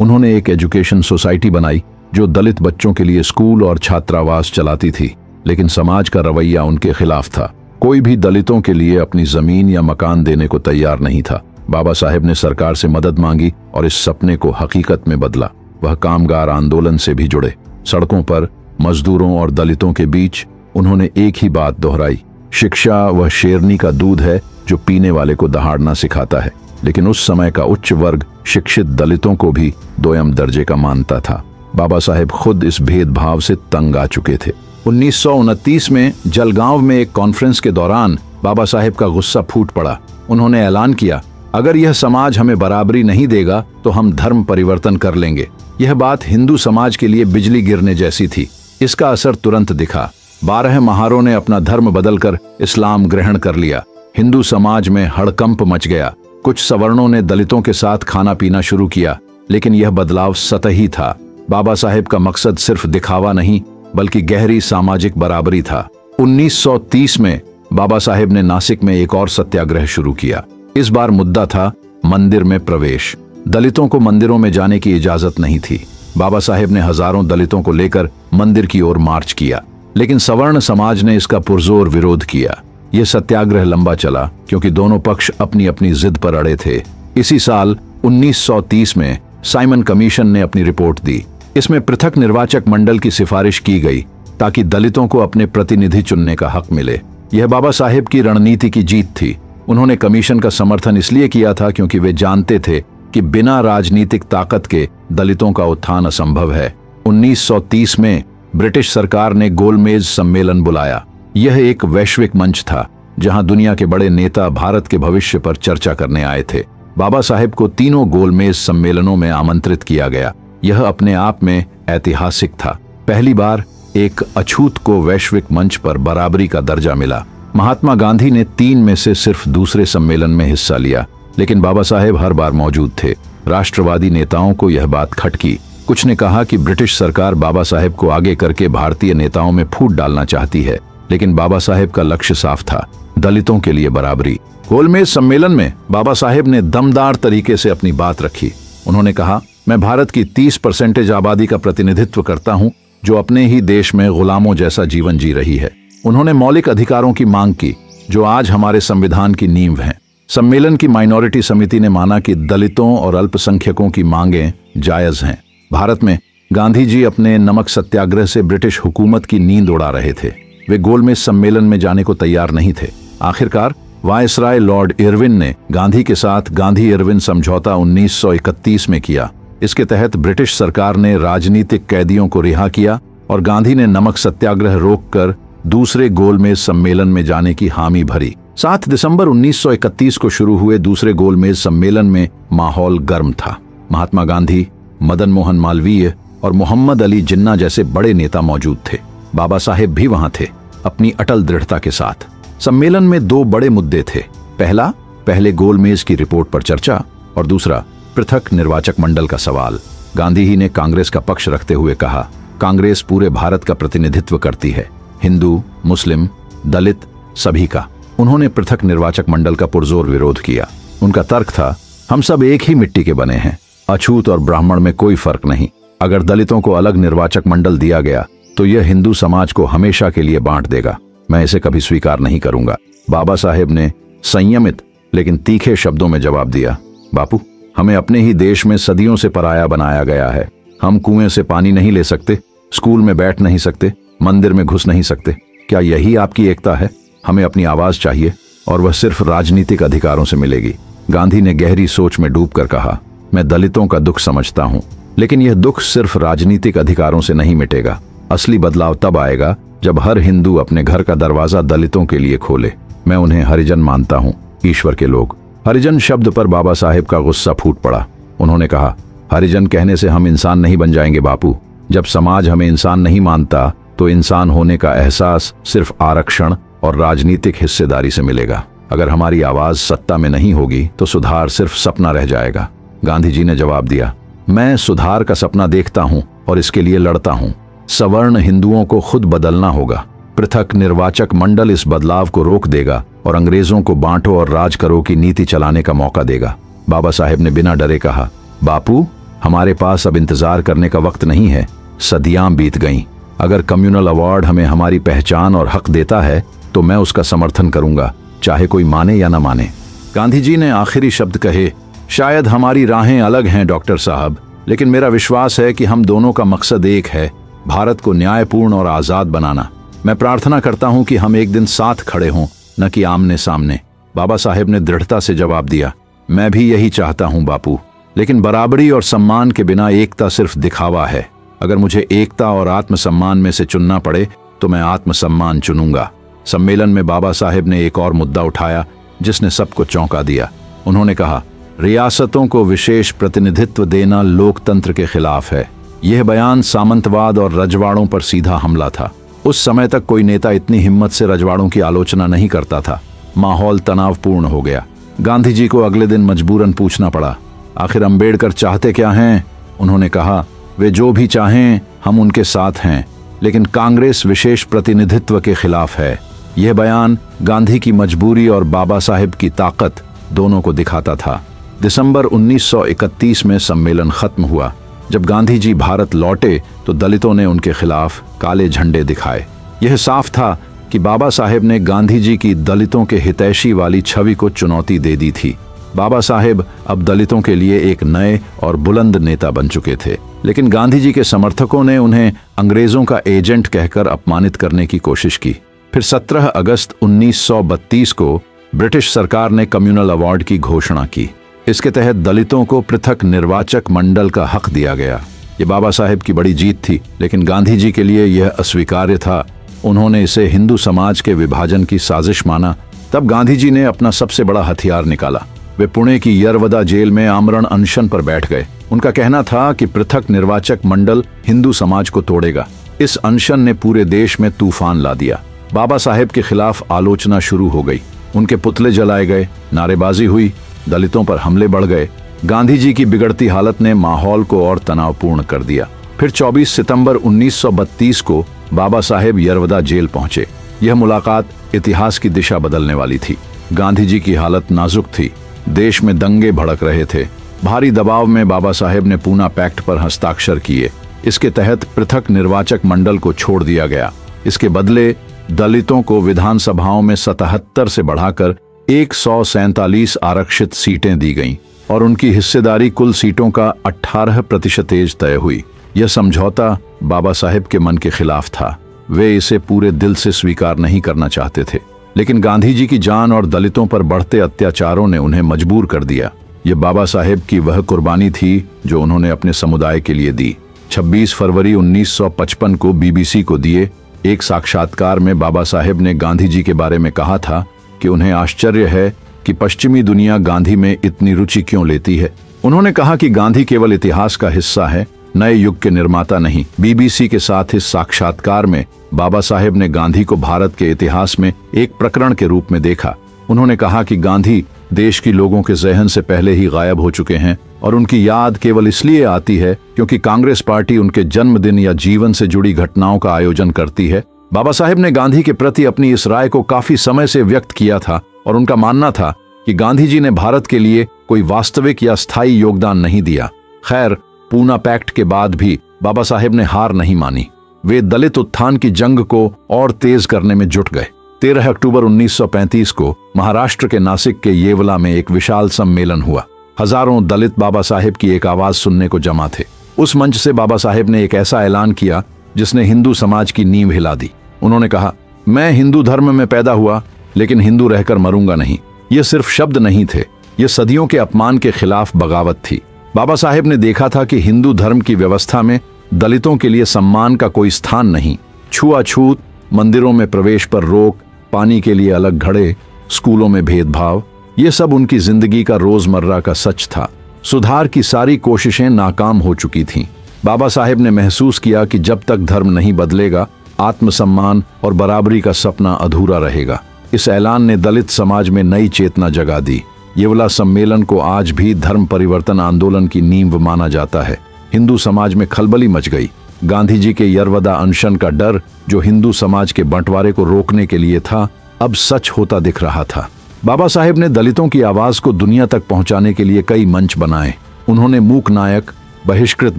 उन्होंने एक एजुकेशन सोसाइटी बनाई जो दलित बच्चों के लिए स्कूल और छात्रावास चलाती थी, लेकिन समाज का रवैया उनके खिलाफ था। कोई भी दलितों के लिए अपनी जमीन या मकान देने को तैयार नहीं था। बाबा साहेब ने सरकार से मदद मांगी और इस सपने को हकीकत में बदला। वह कामगार आंदोलन से भी जुड़े। सड़कों पर मजदूरों और दलितों के बीच उन्होंने एक ही बात दोहराई, शिक्षा वह शेरनी का दूध है जो पीने वाले को दहाड़ना सिखाता है। लेकिन उस समय का उच्च वर्ग शिक्षित दलितों को भी दोयम दर्जे का मानता था। बाबा साहेब खुद इस भेदभाव से तंग आ चुके थे। 1929 में जलगांव में एक कॉन्फ्रेंस के दौरान बाबा साहेब का गुस्सा फूट पड़ा। उन्होंने ऐलान किया, अगर यह समाज हमें बराबरी नहीं देगा तो हम धर्म परिवर्तन कर लेंगे। यह बात हिंदू समाज के लिए बिजली गिरने जैसी थी। इसका असर तुरंत दिखा। 12 महारों ने अपना धर्म बदलकर इस्लाम ग्रहण कर लिया। हिंदू समाज में हड़कंप मच गया। कुछ सवर्णों ने दलितों के साथ खाना पीना शुरू किया, लेकिन यह बदलाव सतही था। बाबा साहेब का मकसद सिर्फ दिखावा नहीं, बल्कि गहरी सामाजिक बराबरी था। 1930 में बाबा साहेब ने नासिक में एक और सत्याग्रह शुरू किया। इस बार मुद्दा था मंदिर में प्रवेश। दलितों को मंदिरों में जाने की इजाजत नहीं थी। बाबा साहेब ने हजारों दलितों को लेकर मंदिर की ओर मार्च किया, लेकिन सवर्ण समाज ने इसका पुरजोर विरोध किया। यह सत्याग्रह लंबा चला क्योंकि दोनों पक्ष अपनी अपनी जिद पर अड़े थे। इसी साल 1930 में साइमन कमीशन ने अपनी रिपोर्ट दी। इसमें पृथक निर्वाचक मंडल की सिफारिश की गई ताकि दलितों को अपने प्रतिनिधि चुनने का हक मिले। यह बाबा साहेब की रणनीति की जीत थी। उन्होंने कमीशन का समर्थन इसलिए किया था क्योंकि वे जानते थे कि बिना राजनीतिक ताकत के दलितों का उत्थान असंभव है। 1930 में ब्रिटिश सरकार ने गोलमेज सम्मेलन बुलाया। यह एक वैश्विक मंच था जहां दुनिया के बड़े नेता भारत के भविष्य पर चर्चा करने आए थे। बाबा साहेब को तीनों गोलमेज सम्मेलनों में आमंत्रित किया गया। यह अपने आप में ऐतिहासिक था। पहली बार एक अछूत को वैश्विक मंच पर बराबरी का दर्जा मिला। महात्मा गांधी ने 3 में से सिर्फ दूसरे सम्मेलन में हिस्सा लिया, लेकिन बाबा साहेब हर बार मौजूद थे। राष्ट्रवादी नेताओं को यह बात खटकी। कुछ ने कहा कि ब्रिटिश सरकार बाबा साहेब को आगे करके भारतीय नेताओं में फूट डालना चाहती है, लेकिन बाबा साहेब का लक्ष्य साफ था, दलितों के लिए बराबरी। गोलमेज सम्मेलन में बाबा साहेब ने दमदार तरीके से अपनी बात रखी। उन्होंने कहा, मैं भारत की 30% आबादी का प्रतिनिधित्व करता हूं, जो अपने ही देश में गुलामों जैसा जीवन जी रही है। उन्होंने मौलिक अधिकारों की मांग की, जो आज हमारे संविधान की नींव हैं। सम्मेलन की माइनॉरिटी समिति ने माना कि दलितों और अल्पसंख्यकों की मांगें जायज हैं। भारत में गांधी जी अपने नमक सत्याग्रह से ब्रिटिश हुकूमत की नींद उड़ा रहे थे। वे गोलमेज सम्मेलन में जाने को तैयार नहीं थे। आखिरकार वायसराय लॉर्ड इरविन ने गांधी के साथ गांधी इरविन समझौता 1931 में किया। इसके तहत ब्रिटिश सरकार ने राजनीतिक कैदियों को रिहा किया और गांधी ने नमक सत्याग्रह रोककर दूसरे गोलमेज सम्मेलन में जाने की हामी भरी। 7 दिसंबर 1931 को शुरू हुए दूसरे गोलमेज सम्मेलन में माहौल गर्म था। महात्मा गांधी, मदन मोहन मालवीय और मोहम्मद अली जिन्ना जैसे बड़े नेता मौजूद थे। बाबा साहेब भी वहां थे, अपनी अटल दृढ़ता के साथ। सम्मेलन में 2 बड़े मुद्दे थे। पहला, पहले गोलमेज की रिपोर्ट पर चर्चा, और दूसरा, पृथक निर्वाचक मंडल का सवाल। गांधी ही ने कांग्रेस का पक्ष रखते हुए कहा, कांग्रेस पूरे भारत का प्रतिनिधित्व करती है, हिंदू, मुस्लिम, दलित, सभी का। उन्होंने पृथक निर्वाचक मंडल का पुरजोर विरोध किया। उनका तर्क था, हम सब एक ही मिट्टी के बने हैं, अछूत और ब्राह्मण में कोई फर्क नहीं। अगर दलितों को अलग निर्वाचक मंडल दिया गया तो यह हिंदू समाज को हमेशा के लिए बांट देगा। मैं इसे कभी स्वीकार नहीं करूंगा। बाबा साहेब ने संयमित लेकिन तीखे शब्दों में जवाब दिया, बापू, हमें अपने ही देश में सदियों से पराया बनाया गया है। हम कुएं से पानी नहीं ले सकते, स्कूल में बैठ नहीं सकते, मंदिर में घुस नहीं सकते। क्या यही आपकी एकता है? हमें अपनी आवाज चाहिए, और वह सिर्फ राजनीतिक अधिकारों से मिलेगी। गांधी ने गहरी सोच में डूबकर कहा, मैं दलितों का दुख समझता हूं, लेकिन यह दुख सिर्फ राजनीतिक अधिकारों से नहीं मिटेगा। असली बदलाव तब आएगा जब हर हिंदू अपने घर का दरवाजा दलितों के लिए खोले। मैं उन्हें हरिजन मानता हूं, ईश्वर के लोग। हरिजन शब्द पर बाबा साहेब का गुस्सा फूट पड़ा। उन्होंने कहा, हरिजन कहने से हम इंसान नहीं बन जाएंगे बापू। जब समाज हमें इंसान नहीं मानता तो इंसान होने का एहसास सिर्फ आरक्षण और राजनीतिक हिस्सेदारी से मिलेगा। अगर हमारी आवाज सत्ता में नहीं होगी तो सुधार सिर्फ सपना रह जाएगा। गांधी जी ने जवाब दिया, मैं सुधार का सपना देखता हूं और इसके लिए लड़ता हूं। सवर्ण हिंदुओं को खुद बदलना होगा। पृथक निर्वाचक मंडल इस बदलाव को रोक देगा और अंग्रेजों को बांटो और राज करो की नीति चलाने का मौका देगा। बाबा साहेब ने बिना डरे कहा, बापू, हमारे पास अब इंतजार करने का वक्त नहीं है, सदियां बीत गईं। अगर कम्युनल अवार्ड हमें हमारी पहचान और हक देता है तो मैं उसका समर्थन करूंगा, चाहे कोई माने या न माने। गांधी जी ने आखिरी शब्द कहे, शायद हमारी राहें अलग हैं डॉक्टर साहब, लेकिन मेरा विश्वास है कि हम दोनों का मकसद एक है, भारत को न्यायपूर्ण और आजाद बनाना। मैं प्रार्थना करता हूं कि हम एक दिन साथ खड़े हों, न कि आमने सामने। बाबा साहेब ने दृढ़ता से जवाब दिया, मैं भी यही चाहता हूं बापू, लेकिन बराबरी और सम्मान के बिना एकता सिर्फ दिखावा है। अगर मुझे एकता और आत्मसम्मान में से चुनना पड़े तो मैं आत्मसम्मान चुनूंगा। सम्मेलन में बाबा साहेब ने एक और मुद्दा उठाया जिसने सबको चौंका दिया। उन्होंने कहा, रियासतों को विशेष प्रतिनिधित्व देना लोकतंत्र के खिलाफ है। यह बयान सामंतवाद और रजवाड़ों पर सीधा हमला था। उस समय तक कोई नेता इतनी हिम्मत से रजवाड़ों की आलोचना नहीं करता था। माहौल तनावपूर्ण हो गया। गांधी जी को अगले दिन मजबूरन पूछना पड़ा, आखिर अंबेडकर चाहते क्या हैं? उन्होंने कहा, वे जो भी चाहें हम उनके साथ हैं, लेकिन कांग्रेस विशेष प्रतिनिधित्व के खिलाफ है। यह बयान गांधी की मजबूरी और बाबा साहेब की ताकत दोनों को दिखाता था। दिसंबर 1931 में सम्मेलन खत्म हुआ। जब गांधी जी भारत लौटे तो दलितों ने उनके खिलाफ काले झंडे दिखाए। यह साफ था कि बाबा साहेब ने गांधी जी की दलितों के हितैषी वाली छवि को चुनौती दे दी थी। बाबा साहेब अब दलितों के लिए एक नए और बुलंद नेता बन चुके थे, लेकिन गांधी जी के समर्थकों ने उन्हें अंग्रेजों का एजेंट कहकर अपमानित करने की कोशिश की। फिर 17 अगस्त 1932 को ब्रिटिश सरकार ने कम्युनल अवार्ड की घोषणा की। इसके तहत दलितों को पृथक निर्वाचक मंडल का हक दिया गया। ये बाबा साहेब की बड़ी जीत थी, लेकिन गांधी जी के लिए यह अस्वीकार्य था। उन्होंने इसे हिंदू समाज के विभाजन की साजिश माना। तब गांधी जी ने अपना सबसे बड़ा हथियार निकाला, वे पुणे की यरवदा जेल में आमरण अनशन पर बैठ गए। उनका कहना था कि पृथक निर्वाचक मंडल हिंदू समाज को तोड़ेगा। इस अनशन ने पूरे देश में तूफान ला दिया। बाबा साहेब के खिलाफ आलोचना शुरू हो गई। उनके पुतले जलाए गए, नारेबाजी हुई, दलितों पर हमले बढ़ गए। गांधी जी की बिगड़ती हालत ने माहौल को और तनावपूर्ण कर दिया। फिर 24 सितंबर 1932 को बाबा साहेब यरवदा जेल पहुंचे। यह मुलाकात इतिहास की दिशा बदलने वाली थी। गांधी जी की हालत नाजुक थी। देश में दंगे भड़क रहे थे। भारी दबाव में बाबा साहेब ने पूना पैक्ट पर हस्ताक्षर किए। इसके तहत पृथक निर्वाचक मंडल को छोड़ दिया गया। इसके बदले दलितों को विधानसभाओं में 77 से बढ़ाकर 147 आरक्षित सीटें दी गईं और उनकी हिस्सेदारी कुल सीटों का 18% तय हुई। यह समझौता बाबा साहेब के मन के खिलाफ था। वे इसे पूरे दिल से स्वीकार नहीं करना चाहते थे, लेकिन गांधी जी की जान और दलितों पर बढ़ते अत्याचारों ने उन्हें मजबूर कर दिया। ये बाबा साहेब की वह कुर्बानी थी जो उन्होंने अपने समुदाय के लिए दी। 26 फरवरी 1955 को बीबीसी को दिए एक साक्षात्कार में बाबा साहेब ने गांधी जी के बारे में कहा था कि उन्हें आश्चर्य है कि पश्चिमी दुनिया गांधी में इतनी रुचि क्यों लेती है। उन्होंने कहा कि गांधी केवल इतिहास का हिस्सा है, नए युग के निर्माता नहीं। बीबीसी के साथ इस साक्षात्कार में बाबा साहेब ने गांधी को भारत के इतिहास में एक प्रकरण के रूप में देखा। उन्होंने कहा कि गांधी देश की लोगों के ज़हन से पहले ही गायब हो चुके हैं और उनकी याद केवल इसलिए आती है क्योंकि कांग्रेस पार्टी उनके जन्मदिन या जीवन से जुड़ी घटनाओं का आयोजन करती है। बाबा साहेब ने गांधी के प्रति अपनी इस राय को काफी समय से व्यक्त किया था और उनका मानना था कि गांधी जी ने भारत के लिए कोई वास्तविक या स्थायी योगदान नहीं दिया। खैर, पूना पैक्ट के बाद भी बाबा साहेब ने हार नहीं मानी। वे दलित उत्थान की जंग को और तेज करने में जुट गए। 13 अक्टूबर 1935 को महाराष्ट्र के नासिक के येवला में एक विशाल सम्मेलन हुआ। हजारों दलित बाबा साहेब की एक आवाज सुनने को जमा थे। उस मंच से बाबा साहेब ने एक ऐसा ऐलान किया जिसने हिंदू समाज की नींव हिला दी। उन्होंने कहा, मैं हिंदू धर्म में पैदा हुआ लेकिन हिंदू रहकर मरूंगा नहीं। ये सिर्फ शब्द नहीं थे, ये सदियों के अपमान के खिलाफ बगावत थी। बाबा साहेब ने देखा था कि हिंदू धर्म की व्यवस्था में दलितों के लिए सम्मान का कोई स्थान नहीं। छुआछूत, मंदिरों में प्रवेश पर रोक, पानी के लिए अलग घड़े, स्कूलों में भेदभाव, ये सब उनकी जिंदगी का रोजमर्रा का सच था। सुधार की सारी कोशिशें नाकाम हो चुकी थीं। बाबा साहेब ने महसूस किया कि जब तक धर्म नहीं बदलेगा, आत्मसम्मान और बराबरी का सपना अधूरा रहेगा। इस ऐलान ने दलित समाज में नई चेतना जगा दी। येवला सम्मेलन को आज भी धर्म परिवर्तन आंदोलन की नींव माना जाता है। हिंदू समाज में खलबली मच गई। गांधी जी के यरवदा अनशन का डर, जो हिंदू समाज के बंटवारे को रोकने के लिए था, अब सच होता दिख रहा था। बाबा साहेब ने दलितों की आवाज को दुनिया तक पहुंचाने के लिए कई मंच बनाए। उन्होंने मूक नायक, बहिष्कृत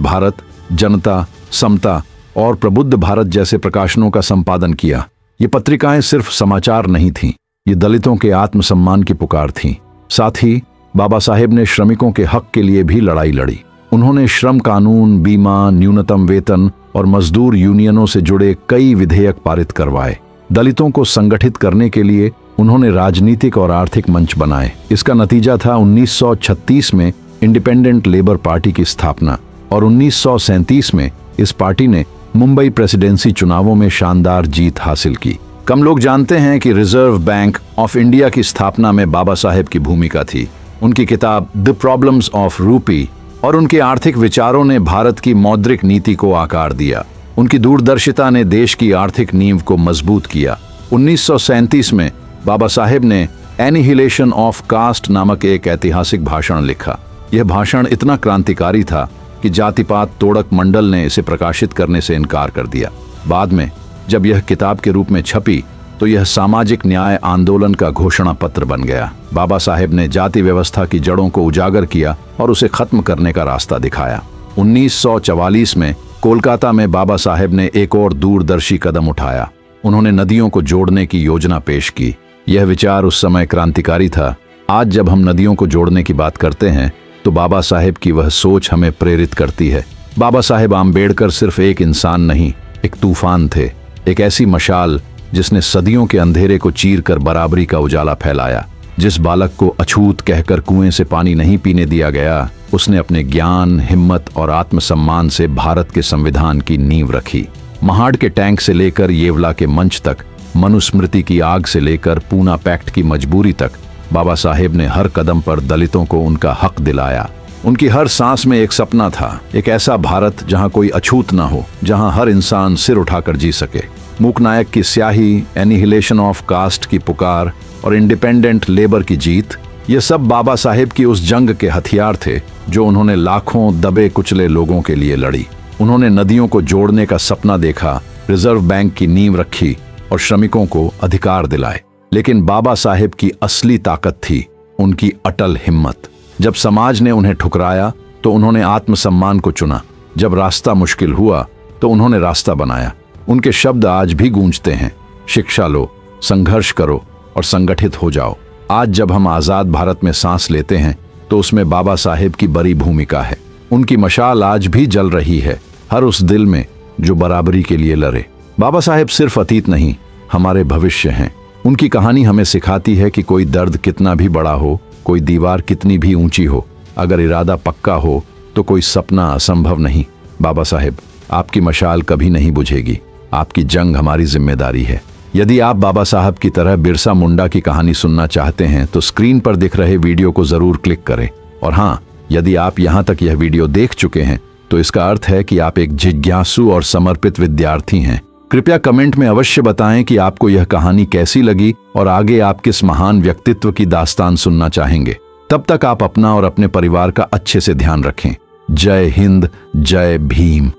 भारत, जनता, समता और प्रबुद्ध भारत जैसे प्रकाशनों का संपादन किया। ये पत्रिकाएं सिर्फ समाचार नहीं थीं, ये दलितों के आत्मसम्मान की पुकार थीं। साथ ही बाबा साहेब ने श्रमिकों के हक के लिए भी लड़ाई लड़ी। उन्होंने श्रम कानून, बीमा, न्यूनतम वेतन और मजदूर यूनियनों से जुड़े कई विधेयक पारित करवाए। दलितों को संगठित करने के लिए उन्होंने राजनीतिक और आर्थिक मंच बनाए। इसका नतीजा था 1936 में इंडिपेंडेंट लेबर पार्टी की स्थापना और 1937 में इस पार्टी ने मुंबई प्रेसिडेंसी चुनावों में शानदार जीत हासिल की। कम लोग जानते हैं कि रिजर्व बैंक ऑफ इंडिया की स्थापना में बाबा साहेब की भूमिका थी। उनकी किताब द प्रॉब्लम्स ऑफ रूपी और उनके आर्थिक विचारों ने भारत की मौद्रिक नीति को आकार दिया। उनकी दूरदर्शिता ने देश की आर्थिक नींव को मजबूत किया। 1937 में बाबा साहेब ने एनिहिलेशन ऑफ कास्ट नामक एक ऐतिहासिक भाषण लिखा। यह भाषण इतना क्रांतिकारी था कि जातिपात तोड़क मंडल ने इसे प्रकाशित करने से इनकार कर दिया। बाद में जब यह किताब के रूप में छपी तो यह सामाजिक न्याय आंदोलन का घोषणा पत्र बन गया। बाबा साहेब ने जाति व्यवस्था की जड़ों को उजागर किया और उसे खत्म करने का रास्ता दिखाया। 1944 में कोलकाता में बाबा साहेब ने एक और दूरदर्शी कदम उठाया। उन्होंने नदियों को जोड़ने की योजना पेश की। यह विचार उस समय क्रांतिकारी था। आज जब हम नदियों को जोड़ने की बात करते हैं तो बाबा साहेब की वह सोच हमें प्रेरित करती है। बाबा साहेब आम्बेडकर सिर्फ एक इंसान नहीं, एक तूफान थे, एक ऐसी मशाल जिसने सदियों के अंधेरे को चीरकर बराबरी का उजाला फैलाया। जिस बालक को अछूत कहकर कुएं से पानी नहीं पीने दिया गया, उसने अपने ज्ञान, हिम्मत और आत्मसम्मान से भारत के संविधान की नींव रखी। महाड़ के टैंक से लेकर येवला के मंच तक, मनुस्मृति की आग से लेकर पूना पैक्ट की मजबूरी तक, बाबा साहेब ने हर कदम पर दलितों को उनका हक दिलाया। उनकी हर सांस में एक सपना था, एक ऐसा भारत जहां कोई अछूत ना हो, जहां हर इंसान सिर उठाकर जी सके। मूक नायक की स्याही, एनिहिलेशन ऑफ कास्ट की पुकार और इंडिपेंडेंट लेबर की जीत, ये सब बाबा साहेब की उस जंग के हथियार थे जो उन्होंने लाखों दबे कुचले लोगों के लिए लड़ी। उन्होंने नदियों को जोड़ने का सपना देखा, रिजर्व बैंक की नींव रखी और श्रमिकों को अधिकार दिलाए। लेकिन बाबा साहेब की असली ताकत थी उनकी अटल हिम्मत। जब समाज ने उन्हें ठुकराया तो उन्होंने आत्मसम्मान को चुना। जब रास्ता मुश्किल हुआ तो उन्होंने रास्ता बनाया। उनके शब्द आज भी गूंजते हैं, शिक्षा लो, संघर्ष करो और संगठित हो जाओ। आज जब हम आजाद भारत में सांस लेते हैं तो उसमें बाबा साहेब की बड़ी भूमिका है। उनकी मशाल आज भी जल रही है हर उस दिल में जो बराबरी के लिए लड़े। बाबा साहेब सिर्फ अतीत नहीं, हमारे भविष्य हैं। उनकी कहानी हमें सिखाती है कि कोई दर्द कितना भी बड़ा हो, कोई दीवार कितनी भी ऊंची हो, अगर इरादा पक्का हो तो कोई सपना असंभव नहीं। बाबा साहेब, आपकी मशाल कभी नहीं बुझेगी। आपकी जंग हमारी जिम्मेदारी है। यदि आप बाबा साहब की तरह बिरसा मुंडा की कहानी सुनना चाहते हैं तो स्क्रीन पर दिख रहे वीडियो को जरूर क्लिक करें। और हाँ, यदि आप यहाँ तक यह वीडियो देख चुके हैं तो इसका अर्थ है कि आप एक जिज्ञासु और समर्पित विद्यार्थी हैं। कृपया कमेंट में अवश्य बताएं कि आपको यह कहानी कैसी लगी और आगे आप किस महान व्यक्तित्व की दास्तान सुनना चाहेंगे। तब तक आप अपना और अपने परिवार का अच्छे से ध्यान रखें। जय हिंद, जय भीम।